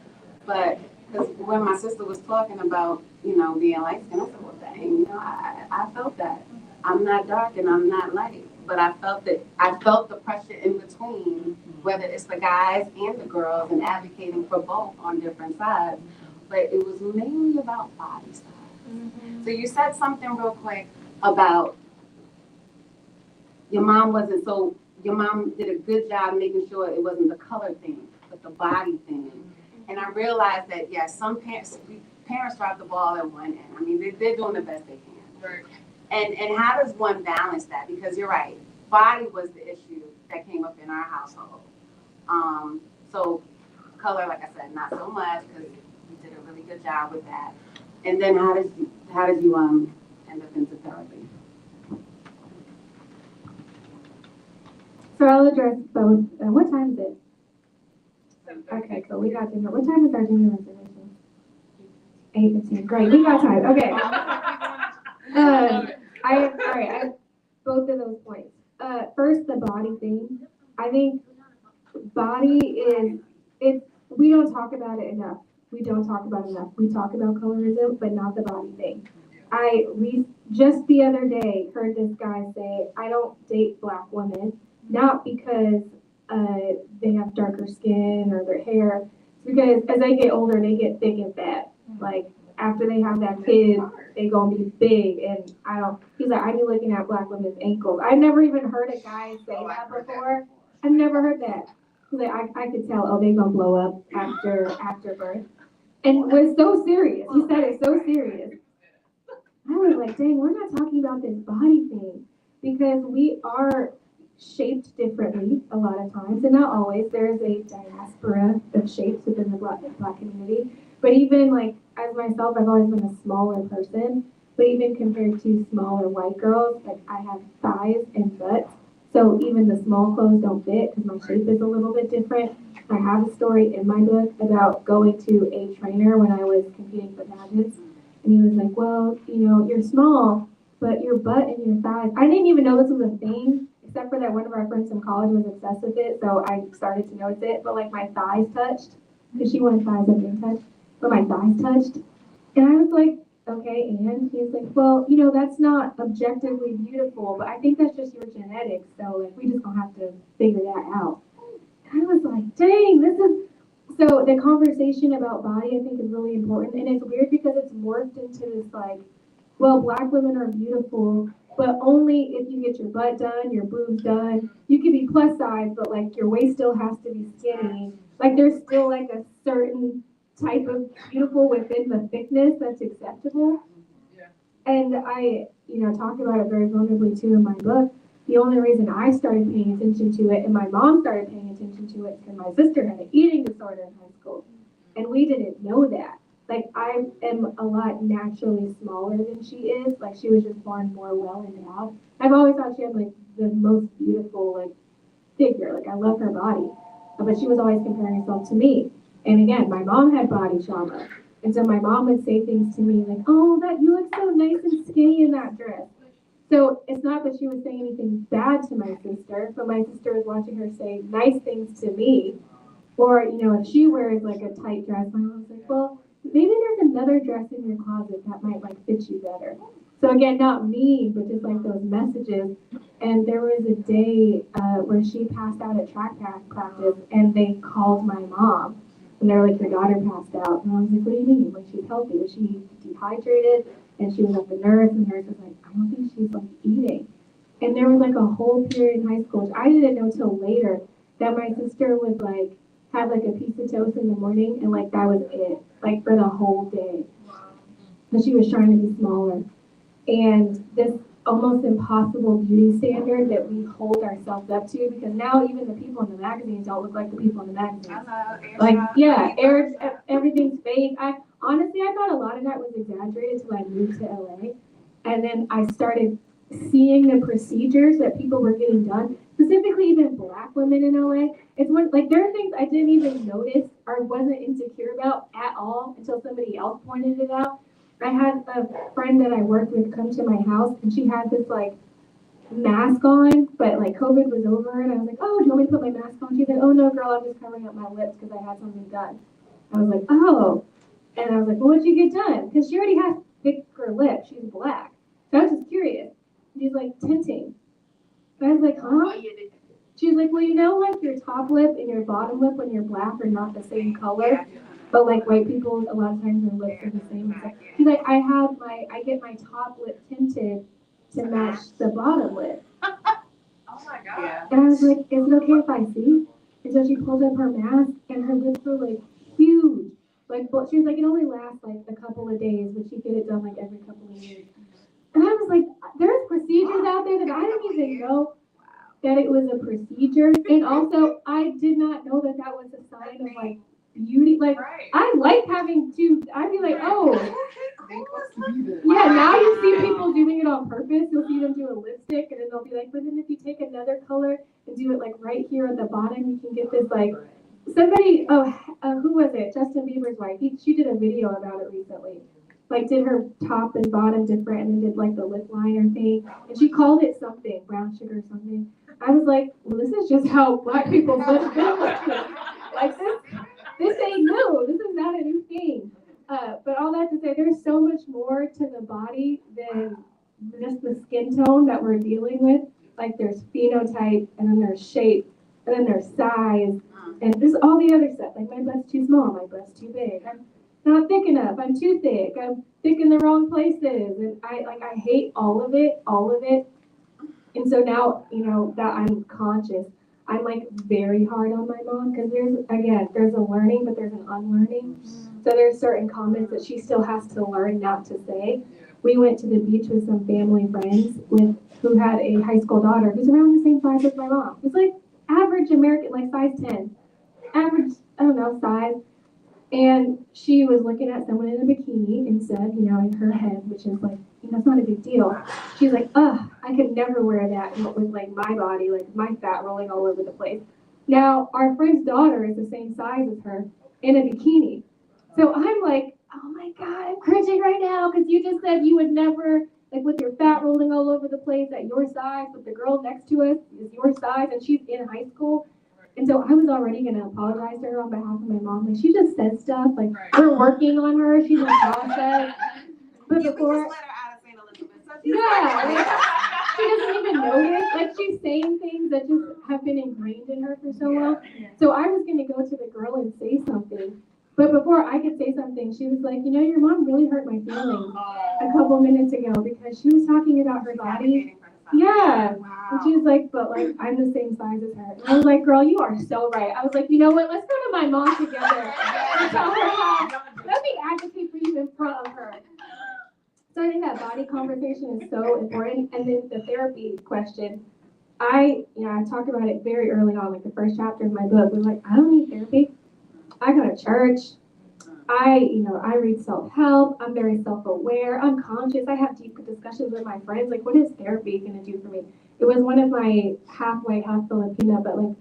But because when my sister was talking about, being light skinned, I said, well, dang, I felt that. I'm not dark and I'm not light, but I felt the pressure in between, whether it's the guys and the girls, and advocating for both on different sides. But it was mainly about body size. Mm-hmm. So you said something real quick about your mom did a good job making sure it wasn't the color thing, but the body thing. And I realized that, yes, some parents drop the ball at one end. I mean, they're doing the best they can. Right. And how does one balance that? Because you're right, body was the issue that came up in our household. So color, like I said, not so much, because you did a really good job with that. And then how did you end up into therapy? So I'll address both. What time is it? Okay, cool. We got dinner. What time is our dinner reservation? 8:15. Great. We got time. Okay. I have both of those points. First, the body thing. I think body we don't talk about it enough. We don't talk about it enough. We talk about colorism, but not the body thing. we just the other day heard this guy say, I don't date black women, not because they have darker skin or their hair. It's because as they get older, they get thick and fat. Like after they have that kid, they gonna be big. And I don't. He's like, I be looking at black women's ankles. I've never even heard a guy say that before. I've never heard that. He's like, I could tell. Oh, they gonna blow up after birth. And it was so serious. He said it so serious. I was like, dang, we're not talking about this body thing because we are shaped differently a lot of times, and not always. There's a diaspora of shapes within the black community. But even like as myself, I've always been a smaller person. But even compared to smaller white girls, like I have thighs and butts, so even the small clothes don't fit because my shape is a little bit different. I have a story in my book about going to a trainer when I was competing for pageants, and he was like, well, you're small, but your butt and your thighs. I didn't even know this was a thing, except for that one of our friends from college was obsessed with it, so I started to notice it. But like my thighs touched, because she wanted thighs that didn't touch, but my thighs touched. And I was like, okay, and he's like, well, that's not objectively beautiful, but I think that's just your genetics, so like we just gonna have to figure that out. And I was like, dang, this is so the conversation about body, I think, is really important, and it's weird because it's morphed into this like, well, black women are beautiful, but only if you get your butt done, your boobs done. You can be plus size, but like your waist still has to be skinny. Like there's still like a certain type of beautiful within the thickness that's acceptable. And I, talk about it very vulnerably too in my book. The only reason I started paying attention to it and my mom started paying attention to it is because my sister had an eating disorder in high school. And we didn't know that. Like, I am a lot naturally smaller than she is. Like, she was just born more well endowed. I've always thought she had, like, the most beautiful, like, figure. Like, I love her body. But she was always comparing herself to me. And again, my mom had body trauma. And so my mom would say things to me like, oh, that you look so nice and skinny in that dress. So it's not that she was saying anything bad to my sister, but my sister was watching her say nice things to me. Or, if she wears like a tight dress, my mom's like, well, maybe there's another dress in your closet that might like fit you better. So again, not me, but just like those messages. And there was a day where she passed out at track practice, and they called my mom. And they're like, your daughter passed out. And I was like, what do you mean? Like, she's healthy. Was she dehydrated? And she was at the nurse, and the nurse was like, I don't think she's like eating. And there was like a whole period in high school, which I didn't know till later, that my sister would like have like a piece of toast in the morning, and like that was it, like for the whole day. And she was trying to be smaller. And this almost impossible beauty standard that we hold ourselves up to, because now even the people in the magazines don't look like the people in the magazines. Like, yeah, everything's fake. I thought a lot of that was exaggerated until I moved to LA. And then I started seeing the procedures that people were getting done, specifically even black women in LA. It's like there are things I didn't even notice or wasn't insecure about at all until somebody else pointed it out. I had a friend that I worked with come to my house, and she had this like mask on, but like COVID was over, and I was like, oh, do you want me to put my mask on? She's like, oh no, girl, I'm just covering up my lips because I had something done. I was like, oh, and I was like, well, what'd you get done? Because she already has thicker lips. She's black, so I was just curious. She's like, tinting. And I was like, huh? She's like, well, like your top lip and your bottom lip when you're black are not the same color. But like white people, a lot of times their lips are the same. So she's like, I get my top lip tinted to match the bottom lip. Oh my god. And I was like, is it okay if I see? And so she pulled up her mask, and her lips were like huge. Like, but she was like, it only lasts like a couple of days, but she get it done like every couple of years. And I was like, there's procedures out there that I didn't even know that it was a procedure. And also, I did not know that that was a sign of like beauty. Like, I like having to, I'd be like, oh, yeah, now you see people doing it on purpose. You'll see them do a lipstick, and then they'll be like, but then if you take another color and do it like right here at the bottom, you can get this like, somebody, who was it? Justin Bieber's wife. She did a video about it recently. Like, did her top and bottom different, and then did like the lip liner thing. And she called it something, brown sugar or something. I was like, well, this is just how black people look. Like, this ain't new. This is not a new thing. But all that to say, there's so much more to the body than just the skin tone that we're dealing with. Like there's phenotype, and then there's shape, and then there's size, and this all the other stuff. Like my butt's too small, my butt's too big. I'm not thick enough. I'm too thick. I'm thick in the wrong places, and I hate all of it, And so now, that I'm conscious, I'm like very hard on my mom because there's a learning, but there's an unlearning. So there's certain comments that she still has to learn not to say. We went to the beach with some family friends who had a high school daughter who's around the same size as my mom. It's like average American, like size 10. Average, I don't know, size. And she was looking at someone in a bikini and said, in her head, which is like, it's not a big deal. She's like, ugh, I could never wear that with like my body, like my fat rolling all over the place. Now, our friend's daughter is the same size as her in a bikini. So I'm like, oh my God, I'm cringing right now because you just said you would never, like with your fat rolling all over the place at your size, but the girl next to us is your size and she's in high school. And so I was already going to apologize to her on behalf of my mom. Like, she just said stuff. Like, we're working on her. She's in process. But before... Yeah, like, she doesn't even notice. Like, she's saying things that just have been ingrained in her for so long. So I was going to go to the girl and say something. But before I could say something, she was like, your mom really hurt my feelings a couple minutes ago because she was talking about her body. Yeah. Wow. And she was like, but like, I'm the same size as her. And I was like, girl, you are so right. I was like, you know what? Let's go to my mom together and tell her how. Let me advocate for you in front of her. So I think that body conversation is so important. And then the therapy question, I talk about it very early on, like the first chapter of my book. Was like, I don't need therapy. I go to church. I read self-help. I'm very self-aware. I'm conscious. I have deep discussions with my friends. Like, what is therapy going to do for me? It was one of my half white, half Filipino, but like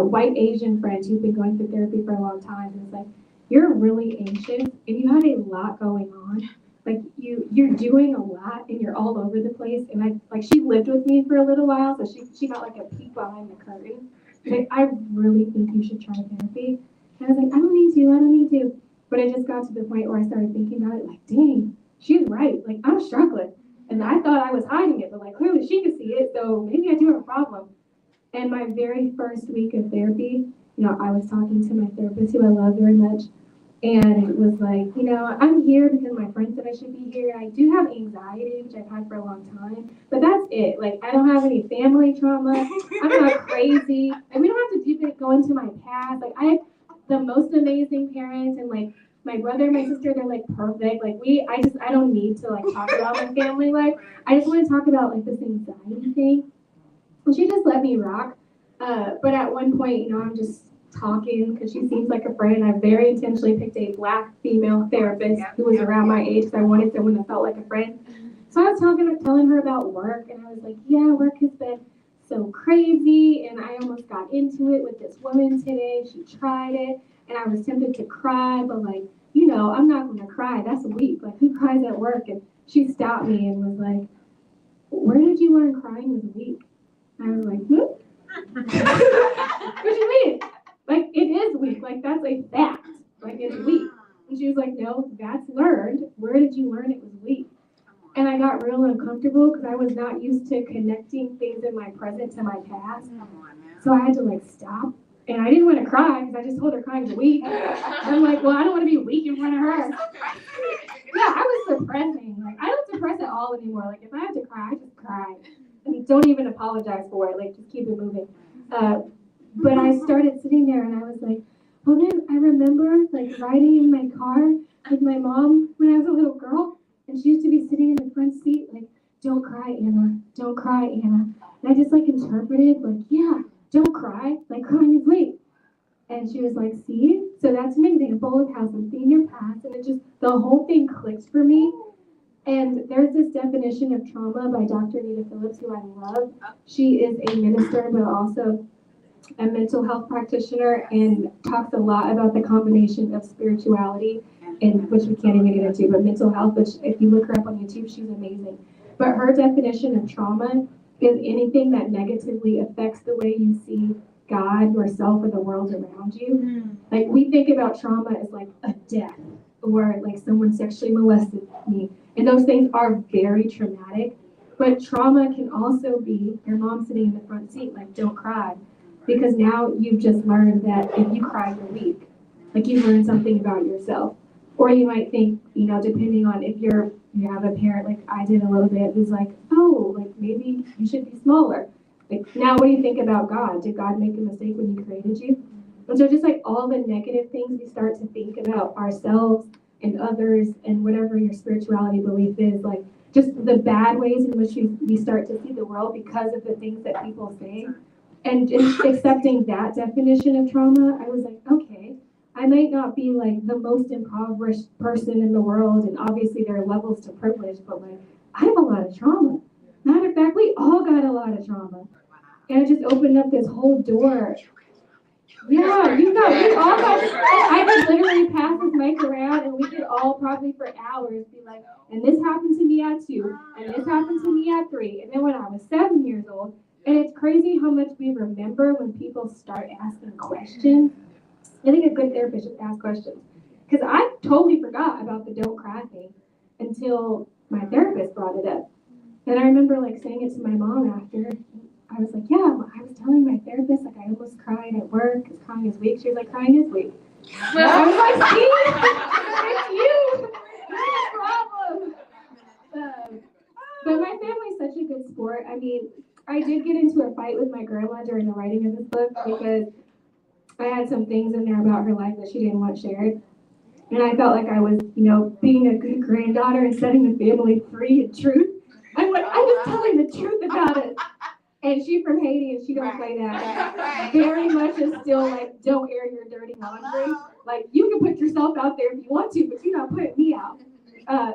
white Asian friends who've been going through therapy for a long time. And it's like, you're really anxious and you have a lot going on. Like you're doing a lot and you're all over the place. And she lived with me for a little while, so she got like a peek behind the curtain. Like, I really think you should try therapy. And I was like, I don't need to. But it just got to the point where I started thinking about it, like, dang, she's right. Like, I'm struggling. And I thought I was hiding it, but like clearly she could see it, so maybe I do have a problem. And my very first week of therapy, I was talking to my therapist who I love very much. And it was like, I'm here because my friend said I should be here. I do have anxiety, which I've had for a long time, but that's it. Like, I don't have any family trauma. I'm not crazy. And we don't have to go into my past. Like, I have the most amazing parents, and like my brother and my sister, they're like perfect. Like I don't need to like talk about my family life. I just want to talk about like this anxiety thing. And she just let me rock. But at one point, I'm just talking because she seems like a friend. I very intentionally picked a Black female therapist who was around my age because I wanted someone that felt like a friend. So I was telling her about work, and I was like, yeah, work has been so crazy, and I almost got into it with this woman today. She tried it, and I was tempted to cry, but like, I'm not going to cry. That's weak. Like, who cries at work? And she stopped me and was like, where did you learn crying was weak? And I was like, what do you mean? Like, it is weak. Like, that's a fact. Like, it's weak. And she was like, no, that's learned. Where did you learn it was weak? And I got real uncomfortable because I was not used to connecting things in my present to my past. So I had to like stop. And I didn't want to cry because I just told her crying was weak. I'm like, well, I don't want to be weak in front of her. Yeah, I was suppressing. Like, I don't suppress at all anymore. Like, if I have to cry, I just cry. And don't even apologize for it. Like, just keep it moving. But I started sitting there and I was like, well, then I remember like riding in my car with my mom when I was a little girl. And she used to be sitting in the front seat like, don't cry, Anna. Don't cry, Anna. And I just like interpreted like, yeah, don't cry. Like, crying is weak. And she was like, see? So that's an example of how something in your past, and it just, the whole thing clicks for me. And there's this definition of trauma by Dr. Nita Phillips, who I love. She is a minister, but also a mental health practitioner, and talks a lot about the combination of spirituality, and which we can't even get into, but mental health, which if you look her up on YouTube, she's amazing. But her definition of trauma is anything that negatively affects the way you see God, yourself, or the world around you. Like, we think about trauma as like a death, or like someone sexually molested me, And those things are very traumatic. But trauma can also be your mom sitting in the front seat, like, don't cry. Because now you've just learned that if you cry, you're weak. Like, you learned something about yourself. Or you might think, depending on if you have a parent like I did a little bit, who's like, oh, like maybe you should be smaller. Like, now what do you think about God? Did God make a mistake when he created you? And so just like all the negative things we start to think about ourselves and others and whatever your spirituality belief is, like just the bad ways in which we start to see the world because of the things that people say. And just accepting that definition of trauma, I was like, okay, I might not be like the most impoverished person in the world, and obviously there are levels to privilege, but like I have a lot of trauma. Matter of fact, we all got a lot of trauma. And it just opened up this whole door. Yeah, we all got, I could literally pass this mic around and we could all probably for hours be like, and this happened to me at 2, and this happened to me at 3, and then when I was 7 years old. And it's crazy how much we remember when people start asking questions. I think a good therapist should ask questions. Because I totally forgot about the don't cry thing until my therapist brought it up. And I remember like saying it to my mom after. I was like, yeah, I was telling my therapist, like I almost cried at work because crying is weak. She was like, crying is weak. I was like, see, it's you. You're the problem. But my family's such a good sport. I mean, I did get into a fight with my grandma during the writing of this book because I had some things in there about her life that she didn't want shared. And I felt like I was, being a good granddaughter and setting the family free in truth. I'm like, I'm just telling the truth about it. And she's from Haiti and she don't play that. Very much is still like, don't air your dirty laundry. Like, you can put yourself out there if you want to, but you're not putting me out.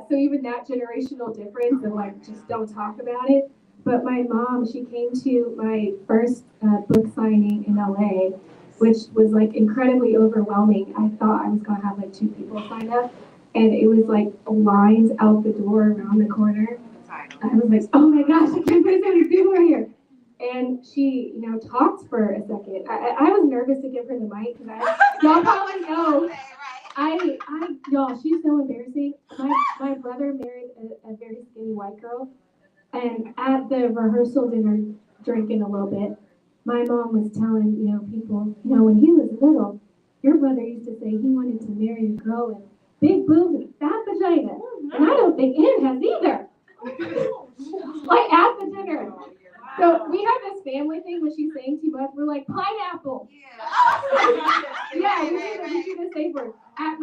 So even that generational difference of like, just don't talk about it. But my mom, she came to my first book signing in LA, which was like incredibly overwhelming. I thought I was gonna have like 2 people sign up, and it was like lines out the door around the corner. I was like, oh my gosh, I can't believe so many people are here. And she, talked for a second. I was nervous to give her the mic because y'all probably know. Y'all, she's so embarrassing. My brother married a very skinny white girl. And at the rehearsal dinner, drinking a little bit, my mom was telling, people, when he was little, your brother used to say he wanted to marry a girl with big boobs and a fat vagina. And I don't think Ann has either. Like at the dinner. So we have this family thing when she's saying too much, we're like, pineapple. Yeah, we do the safe word. At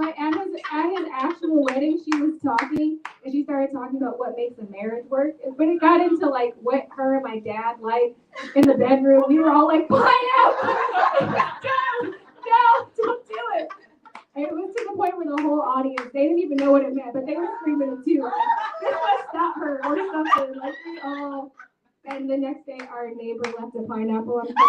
his actual wedding, she was talking, and she started talking about what makes a marriage work. But it got into like what her and my dad like in the bedroom. We were all like, pineapple. No, don't do it. And it was to the point where the whole audience, they didn't even know what it meant, but they were screaming it too. Like, this must stop her or something. Like we all. And the next day, our neighbor left a pineapple on the door.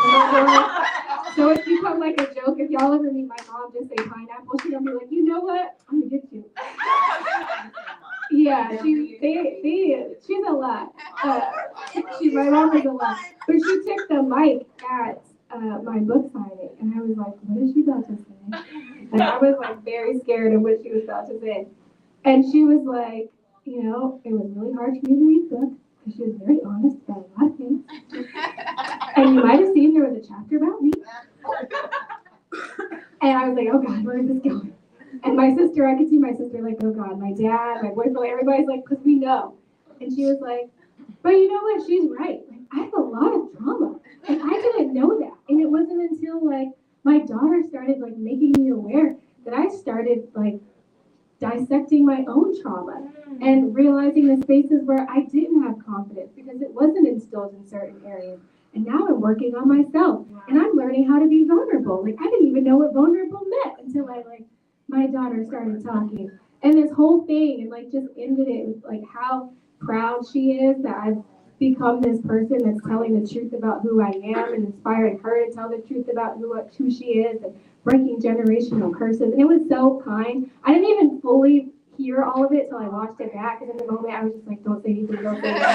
So it's become like a joke. If y'all ever meet my mom, just say pineapple. She'll be like, you know what? I'm gonna get you. Yeah, she's a lot. My mom is a lot. But she took the mic at my book signing, and I was like, what is she about to say? And I was like very scared of what she was about to say. And she was like, it was really hard for me to read the book. She was very honest about a lot of things. And you might have seen there was a chapter about me. And I was like, oh God, where is this going? And my sister, I could see my sister like, oh God, my dad, my boyfriend, everybody's like, because we know. And she was like, but you know what? She's right. Like, I have a lot of trauma. And I didn't know that. And it wasn't until like my daughter started like making me aware that I started like dissecting my own trauma and realizing the spaces where I didn't have confidence because it wasn't instilled in certain areas. And now I'm working on myself and I'm learning how to be vulnerable. Like I didn't even know what vulnerable meant until my daughter started talking. And this whole thing and like just ended it with like how proud she is that I've become this person that's telling the truth about who I am and inspiring her to tell the truth about who she is and breaking generational curses. And it was so kind. I didn't even fully hear all of it till I watched it back. And in the moment, I was just like, don't say anything, don't say anything.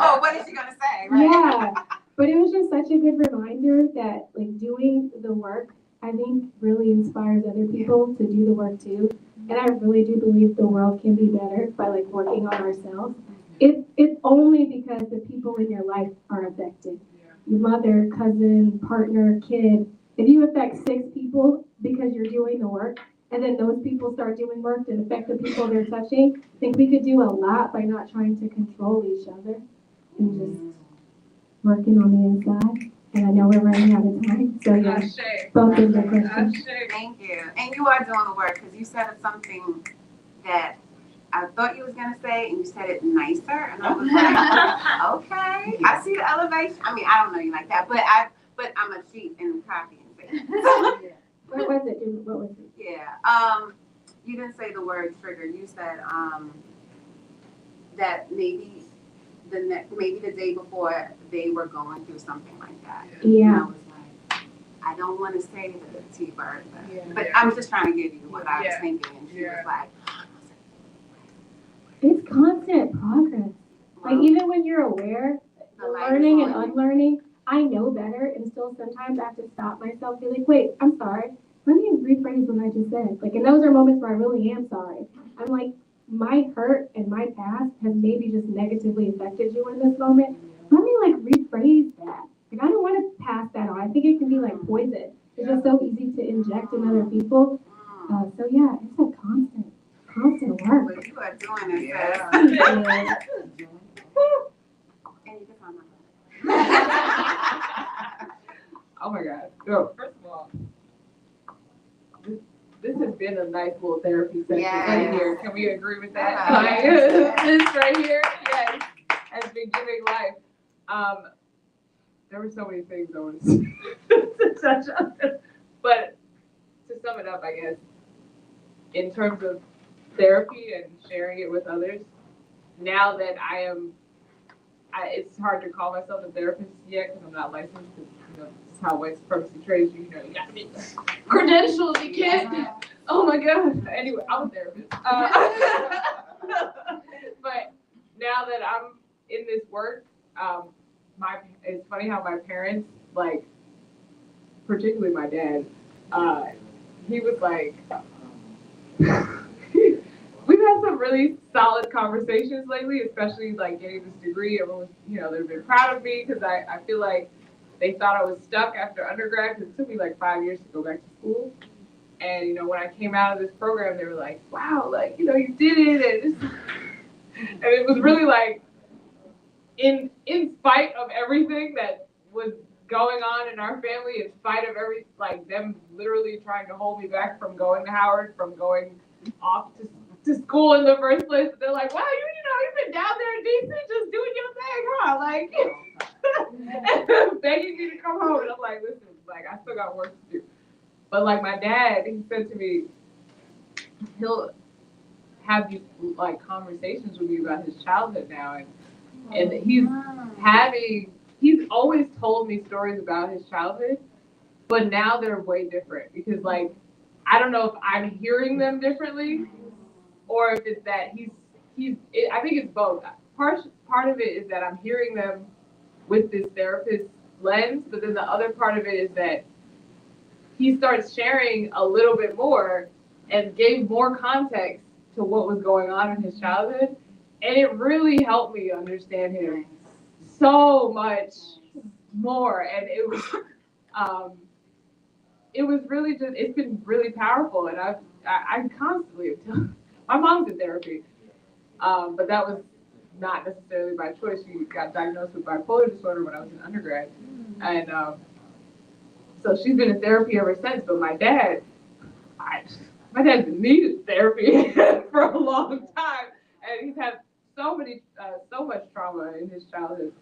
Oh, what is she going to say? Right? Yeah. But it was just such a good reminder that like doing the work I think really inspires other people to do the work too. And I really do believe the world can be better by like working on ourselves. It's only because the people in your life are affected. Your mother, cousin, partner, kid. If you affect 6 people because you're doing the work, and then those people start doing work that affect the people they're touching, I think we could do a lot by not trying to control each other and just working on the inside. And I know we're running out of time, so yeah, both of the questions. Thank you. And you are doing the work because you said something that I thought you was gonna say, and you said it nicer, and I was like, okay. I see the elevation. I mean, I don't know you like that, but I'm a cheat and copy and say. What was it? What was it? Yeah. You didn't say the word trigger. You said that maybe the day before they were going through something like that. Yeah. And I was like, I don't want to say the T-word, but I'm just trying to give you what I was thinking, and she was like, it's constant progress. Like even when you're aware, learning and unlearning, I know better, and still sometimes I have to stop myself, be like, wait, I'm sorry. Let me rephrase what I just said. Like, and those are moments where I really am sorry. I'm like, my hurt and my past has maybe just negatively affected you in this moment. Let me like rephrase that. Like, I don't want to pass that on. I think it can be like poison. It's just so easy to inject in other people. So yeah, it's a constant work. But you are doing it. Yeah. And you can find my Oh my God. So, first of all, this has been a nice little therapy session right here. Can we agree with that? Like, this right here, yes, has been giving life. There were so many things I wanted to touch on. But to sum it up, I guess, in terms of therapy and sharing it with others, now that it's hard to call myself a therapist yet because I'm not licensed. Because this is how white supremacy trains you. You know, you got to be credentials. You can't. Oh my God. Anyway, I'm a therapist. But now that I'm in this work, it's funny how my parents, like, particularly my dad, he was like. We've had some really solid conversations lately, especially like getting this degree. Everyone's, they've been proud of me because I feel like they thought I was stuck after undergrad because it took me like 5 years to go back to school. And, when I came out of this program, they were like, wow, like, you did it. And it was really like, in spite of everything that was going on in our family, in spite of them literally trying to hold me back from going to Howard, from going off to school in the first place. They're like, wow, you've been down there in DC just doing your thing, huh? Like, begging me to come home. And I'm like, listen, like, I still got work to do. But like my dad, he said to me, he'll have these like conversations with me about his childhood now. And he's always told me stories about his childhood, but now they're way different because like, I don't know if I'm hearing them differently or if it's that I think it's both. Part of it is that I'm hearing them with this therapist lens, but then the other part of it is that he starts sharing a little bit more and gave more context to what was going on in his childhood. And it really helped me understand him so much more. And it was really it's been really powerful. And I constantly, my mom's in therapy, but that was not necessarily by choice. She got diagnosed with bipolar disorder when I was in undergrad. And so she's been in therapy ever since. But my dad's been needed therapy for a long time. And he's had so much trauma in his childhood.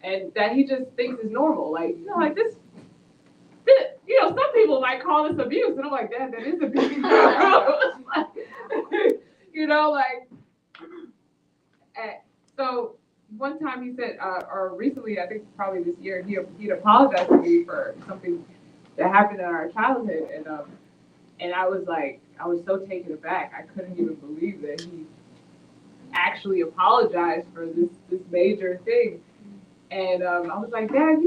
And that he just thinks is normal. Like, like this, some people might call this abuse. And I'm like, Dad, that is abuse. So one time he said, or recently, I think probably this year, he'd apologized to me for something that happened in our childhood. And I was like, I was so taken aback. I couldn't even believe that he actually apologized for this major thing. And I was like, Dad,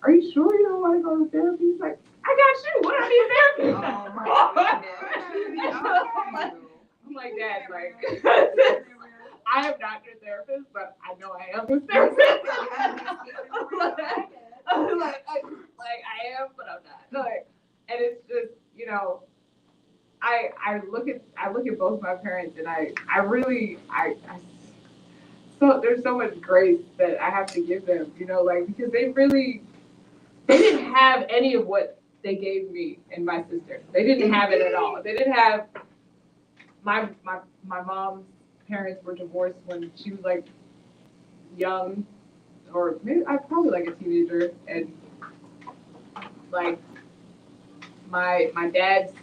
are you sure you don't want to go to therapy? He's like, got you. What do I need therapy? Oh my goodness. I'm like, Dad, like, I am not your therapist, but I know I am your therapist. I am, but I'm not. Like, and it's just, I look at both my parents, and I really, so there's so much grace that I have to give them, because they didn't have any of what they gave me and my sister. They didn't have it at all. They didn't have my mom's parents were divorced when she was like young, or maybe I probably like a teenager, and like my dad's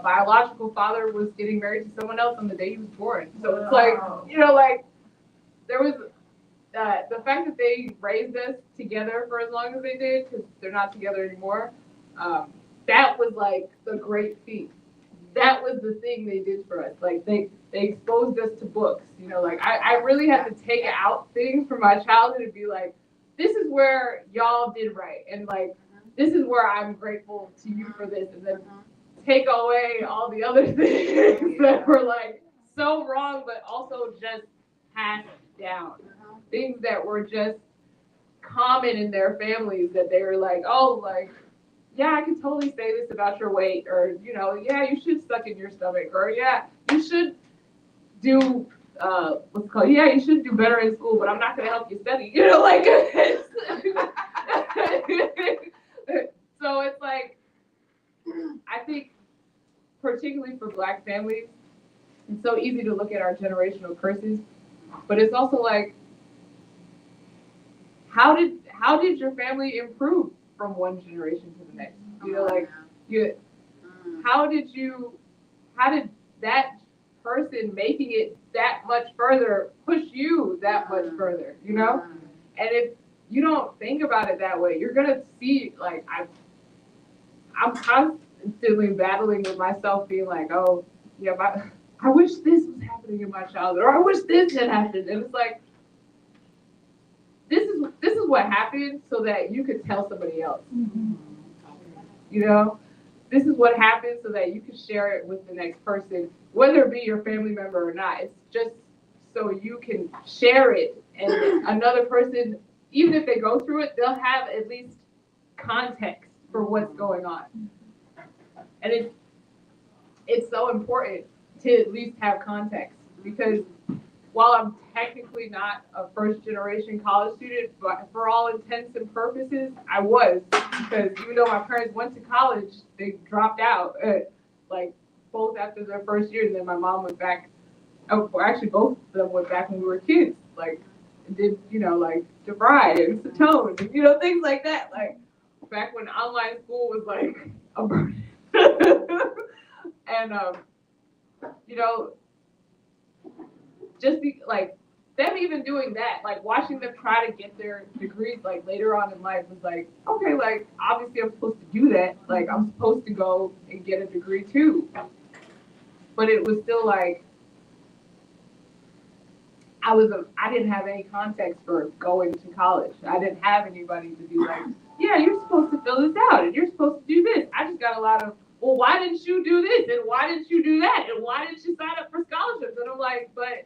biological father was getting married to someone else on the day he was born. So it's like, there was the fact that they raised us together for as long as they did, because they're not together anymore. That was like the great feat. That was the thing they did for us. Like they exposed us to books. I really had to take out things from my childhood and be like, this is where y'all did right, and like this is where I'm grateful to you for this, and then take away all the other things that were like so wrong, but also just passed down. Things that were just common in their families that they were like, oh, like, yeah, I can totally say this about your weight, or, yeah, you should suck in your stomach, or yeah, you should do, yeah, you should do better in school, but I'm not going to help you study, so it's like, I think, particularly for Black families, it's so easy to look at our generational curses, but it's also like, how did your family improve from one generation to the next? How did that person making it that much further push you that much further? And if you don't think about it that way, you're gonna see, like, I'm constantly battling with myself, being like, oh yeah, I wish this was happening in my childhood, or I wish this had happened, and it's like, this is what happened so that you could tell somebody else. This is what happened so that you could share it with the next person, whether it be your family member or not. It's just so you can share it, and another person, even if they go through it, they'll have at least context for what's going on. And it's so important to at least have context, because while I'm technically not a first generation college student, but for all intents and purposes, I was, because even though my parents went to college, they dropped out, like both after their first year, and then my mom went back. Oh, well, actually, both of them went back when we were kids, like did like DeVry and Satone, and things like that, like back when online school was like a burden. And just like them even doing that, like watching them try to get their degrees like later on in life was like, okay, like obviously I'm supposed to do that. Like I'm supposed to go and get a degree too. But it was still like I didn't have any context for going to college. I didn't have anybody to be like, yeah, you're supposed to fill this out and you're supposed to do this. I just got a lot of, well, why didn't you do this and why didn't you do that and why didn't you sign up for scholarships? And I'm like, but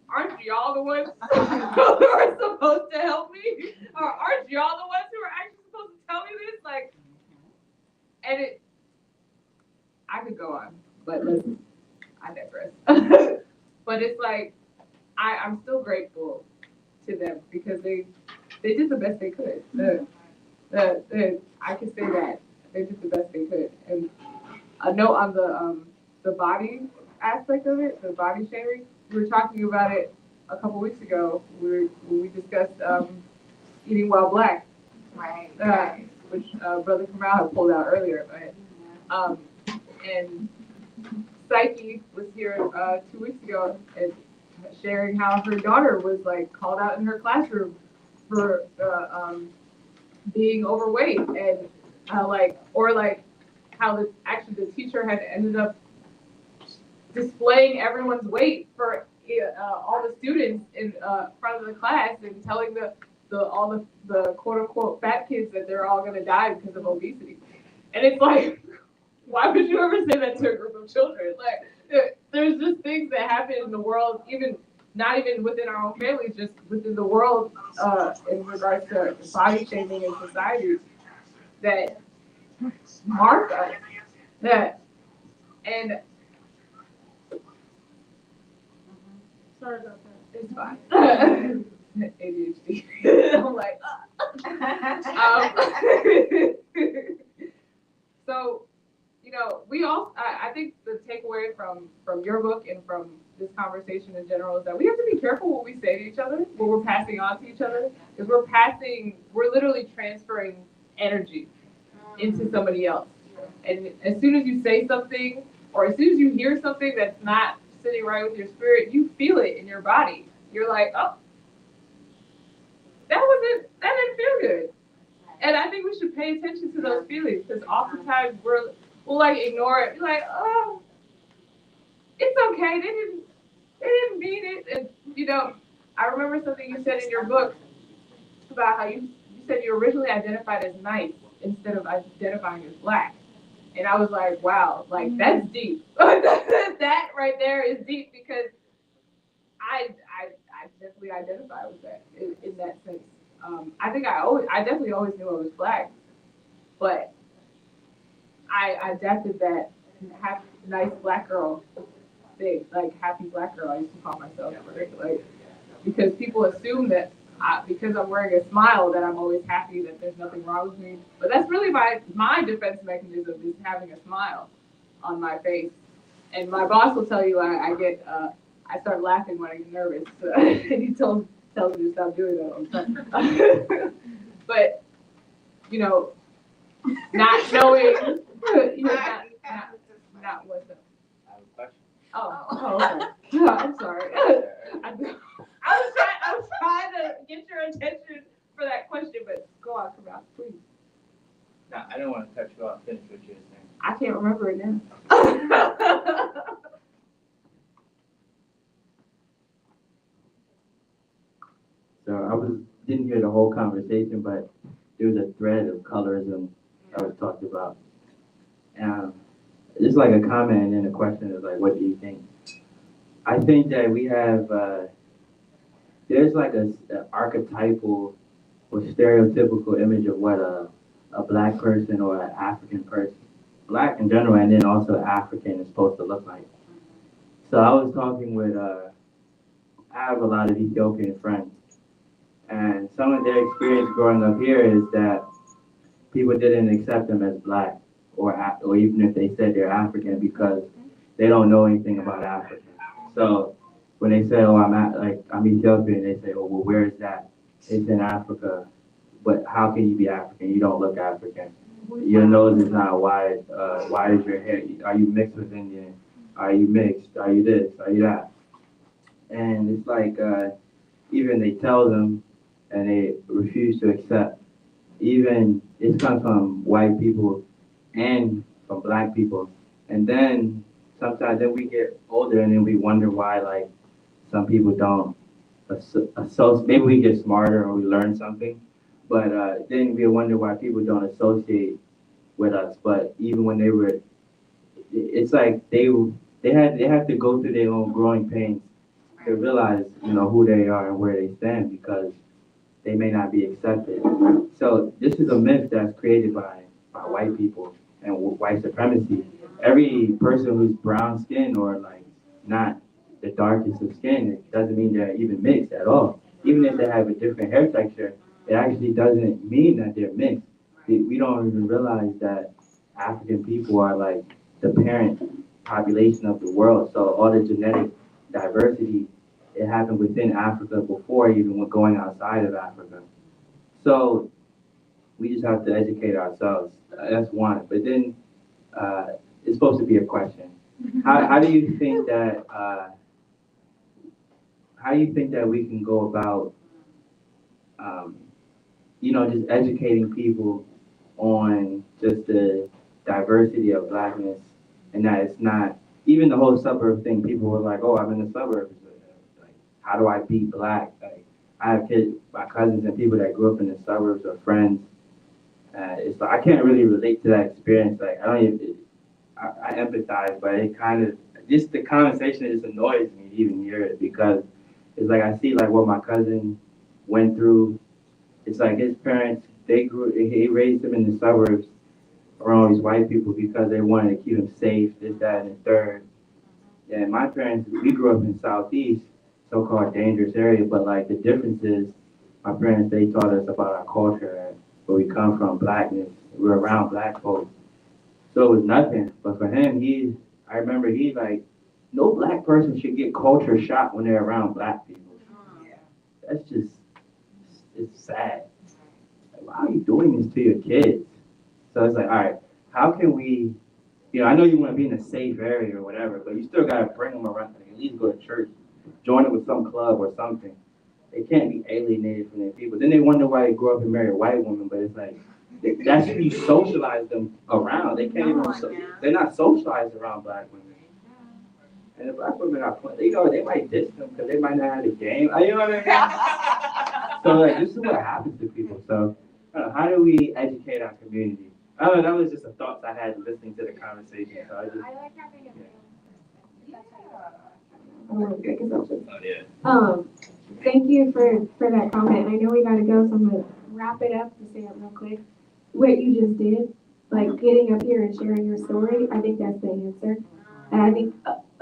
aren't y'all the ones who are supposed to help me? Or aren't y'all the ones who are actually supposed to tell me this? Like, and I could go on, but listen, I digress. But it's like, I'm still grateful to them because they did the best they could. I can say that they did the best they could. And a note on the body aspect of it, the body shaming. We were talking about it a couple weeks ago when we discussed eating while Black, Right. which Brother Kamal had pulled out earlier. But, and Psyche was here 2 weeks ago and sharing how her daughter was like called out in her classroom for being overweight, and how how the teacher had ended up displaying everyone's weight for all the students in front of the class and telling the quote unquote fat kids that they're all gonna die because of obesity. And it's like, why would you ever say that to a group of children? Like, there's just things that happen in the world, even not even within our own families, just within the world, in regards to body shaming in society that mark us. That and Sorry about that. it's fine. ADHD. I'm like, so we all. I think the takeaway from your book and from this conversation in general is that we have to be careful what we say to each other, what we're passing on to each other, because we're literally transferring energy into somebody else. And as soon as you say something, or as soon as you hear something that's not sitting right with your spirit, you feel it in your body. You're like, oh, that didn't feel good. And I think we should pay attention to those feelings because oftentimes we'll like ignore it. Be like, oh, it's okay. They didn't mean it. And I remember something you said in your book about how you said you originally identified as nice instead of identifying as black. And I was like, wow, like that's deep. That right there is deep because I definitely identify with that in that sense. I think I definitely always knew I was black, but I adapted that happy, nice black girl thing, like happy black girl. I used to call myself, like because people assume that because I'm wearing a smile that I'm always happy, that there's nothing wrong with me. But that's really my defense mechanism is having a smile on my face. And my boss will tell you I start laughing when I get nervous, and he tells me to stop doing that all the time. But not knowing, not what's up. I have a question. Oh, okay. I'm sorry. I was trying to get your attention for that question, but go on, come out, please. No, I don't want to cut you off. Finish what you were saying. I can't remember it now. So didn't hear the whole conversation, but there was a thread of colorism that was talked about. It's like a comment and then a question is like, what do you think? I think that we have, there's like a archetypal or stereotypical image of what a black person or an African person, black in general, and then also African is supposed to look like. So I was talking with, I have a lot of Ethiopian friends, and some of their experience growing up here is that people didn't accept them as black, or even if they said they're African because they don't know anything about Africa. So when they say, "Oh, I'm Ethiopian," they say, "Oh, well, where is that?" It's in Africa, but how can you be African? You don't look African. Your nose is not wide. Why is your hair? Are you mixed with Indian? Are you mixed? Are you this? Are you that? And it's like even they tell them, and they refuse to accept. Even it comes from white people and from black people. And then sometimes then we get older and then we wonder why like some people don't associate. Maybe we get smarter or we learn something, but then we wonder why people don't associate with us. But even when they were, it's like they have to go through their own growing pains to realize who they are and where they stand because they may not be accepted. So this is a myth that's created by white people and white supremacy. Every person who's brown skin or like not the darkest of skin, it doesn't mean they're even mixed at all. Even if they have a different hair texture, it actually doesn't mean that they're mixed. We don't even realize that African people are like the parent population of the world. So all the genetic diversity, it happened within Africa before even going outside of Africa. So we just have to educate ourselves. That's one. But then it's supposed to be a question. How do you think that we can go about um, just educating people on just the diversity of blackness and that it's not even the whole suburb thing. People were like, "Oh, I'm in the suburbs. Like, how do I be black?" Like, I have kids, my cousins and people that grew up in the suburbs or friends. It's like I can't really relate to that experience. Like I don't even, I empathize, but it kind of just the conversation just annoys me to even hear it because it's like I see like what my cousin went through. It's like his parents, he raised him in the suburbs around all these white people because they wanted to keep him safe, this, that, and the third. And my parents, we grew up in Southeast, so-called dangerous area, but like the difference is, my parents, they taught us about our culture and where we come from, blackness. We're around black folks. So it was nothing. But for him, I remember he's like, no black person should get culture shock when they're around black people. That's just, it's sad. Like, why are you doing this to your kids? So it's like, all right, how can we, I know you want to be in a safe area or whatever, but you still got to bring them around, like, at least go to church, join it with some club or something. They can't be alienated from their people. Then they wonder why they grew up and marry a white woman, but it's like, that's who you socialize them around. They can't even, they're not socialized around black women. And the black women are, they might diss them because they might not have the game. You know what I mean? So like, this is what happens to people. So how do we educate our community? I don't know, that was just a thought I had listening to the conversation. So I like having a yeah. I don't want to make assumptions. Oh, yeah. Thank you for that comment. I know we gotta go, so I'm gonna wrap it up and say it real quick. What you just did, like getting up here and sharing your story, I think that's the answer. And I think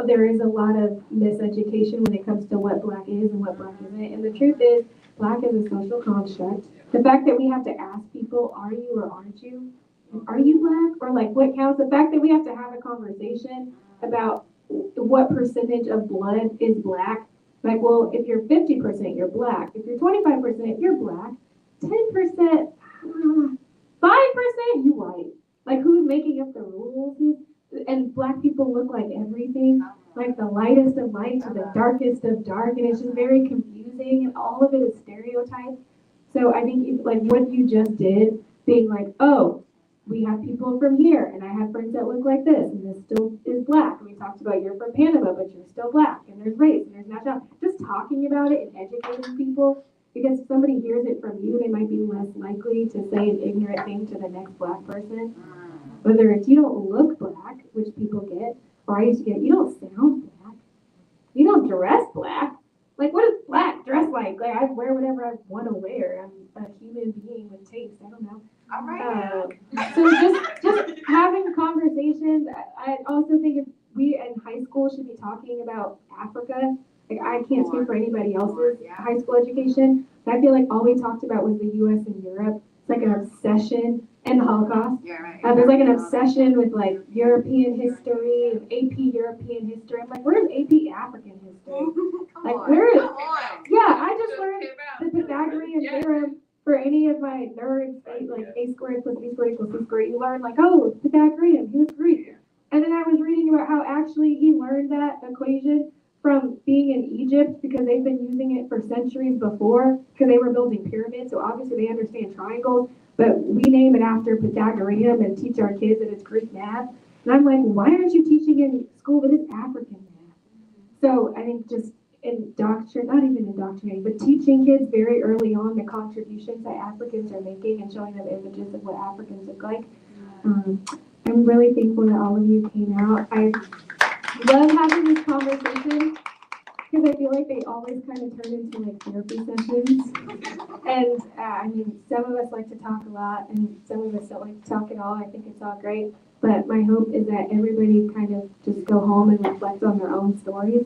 there is a lot of miseducation when it comes to what black is and what black isn't. And the truth is, black is a social construct. The fact that we have to ask people, are you or aren't you? Are you black? Or like what counts? The fact that we have to have a conversation about what percentage of blood is black. Like, well, if you're 50%, you're black. If you're 25%, you're black. 10%, 5%, you white. Like, who's making up the rules? And black people look like everything, like the lightest of light to the darkest of dark, and it's just very confusing, and all of it is stereotyped. So I think, like what you just did, being like, oh, we have people from here, and I have friends that look like this, and this still is black. And we talked about you're from Panama, but you're still black, and there's race, and there's nationality. Just talking about it and educating people, because if somebody hears it from you, they might be less likely to say an ignorant thing to the next black person. Whether it's you don't look black, which people get, or I used to get, you don't sound black, you don't dress black. Like, what does black dress like? Like, I wear whatever I want to wear. I'm a human being with taste. I don't know. All right. So just having conversations. I also think if we in high school should be talking about Africa. Like, I can't speak for anybody else's high school education, but I feel like all we talked about was the U.S. and Europe. It's like an obsession, and the Holocaust. Yeah, right. There's like an obsession with like European history, AP European history. I'm like, where's AP African history? Like, where is? Yeah, I just learned the Pythagorean theorem for any of my nerds, like a squared plus b squared equals c squared. You learn like, oh, Pythagorean, he was Greek. And then I was reading about how actually he learned that equation from being in Egypt because they've been using it for centuries before because they were building pyramids. So obviously they understand triangles, but we name it after Pythagorean and teach our kids that it's Greek math. And I'm like, why aren't you teaching in school that it's African math? So I think just not even indoctrinating, but teaching kids very early on the contributions that Africans are making and showing them images of what Africans look like. I'm really thankful that all of you came out. I love having these conversations because I feel like they always kind of turn into like therapy sessions. And I mean, some of us like to talk a lot and some of us don't like to talk at all. I think it's all great. But my hope is that everybody kind of just go home and reflect on their own stories.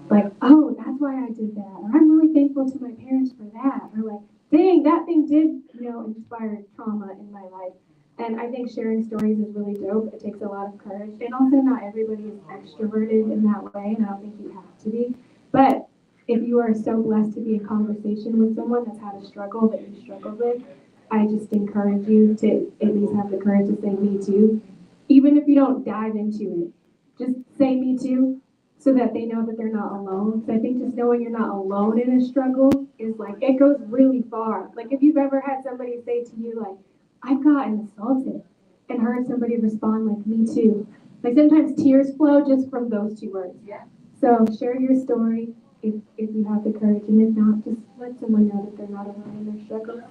Like, oh, that's why I did that. Or I'm really thankful to my parents for that. Or like, dang, that thing did, inspire trauma in my life. And I think sharing stories is really dope. It takes a lot of courage. And also not everybody is extroverted in that way, and I don't think you have to be. But if you are so blessed to be in conversation with someone that's had a struggle that you struggled with, I just encourage you to at least have the courage to say me too. Even if you don't dive into it, just say me too so that they know that they're not alone. So I think just knowing you're not alone in a struggle is like, it goes really far. Like if you've ever had somebody say to you like, I've gotten assaulted, and heard somebody respond like, me too. Like sometimes tears flow just from those two words. Yeah. So share your story. if you have the courage, and if not, just let someone know that they're not alone in their struggles.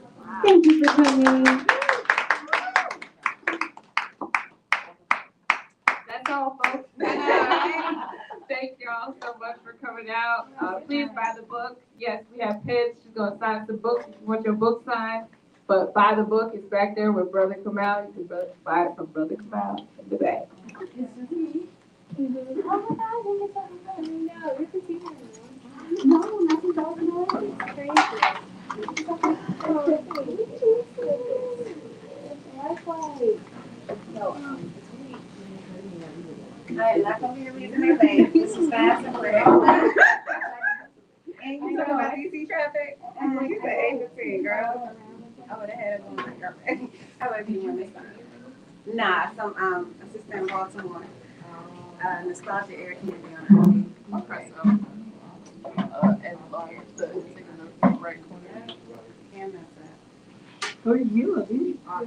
Thank you for coming. That's all, folks. Thank y'all so much for coming out. Please buy the book. Yes, we have pens. She's gonna sign some books if you want your book signed. But buy the book. It's back there with Brother Kamal. You can buy it from Brother Kamal in the back. No, nothing's open. Crazy. I'm not gonna be a reason they late. This is fast and quick. And you talking about DC traffic? You said 8:15, girl. I would have had it on my girlfriend. I would be one this time. Nah, some assistant in Baltimore. Nostalgia air candy on it. Okay, so, as long as the right corner. And that's it. Who are you?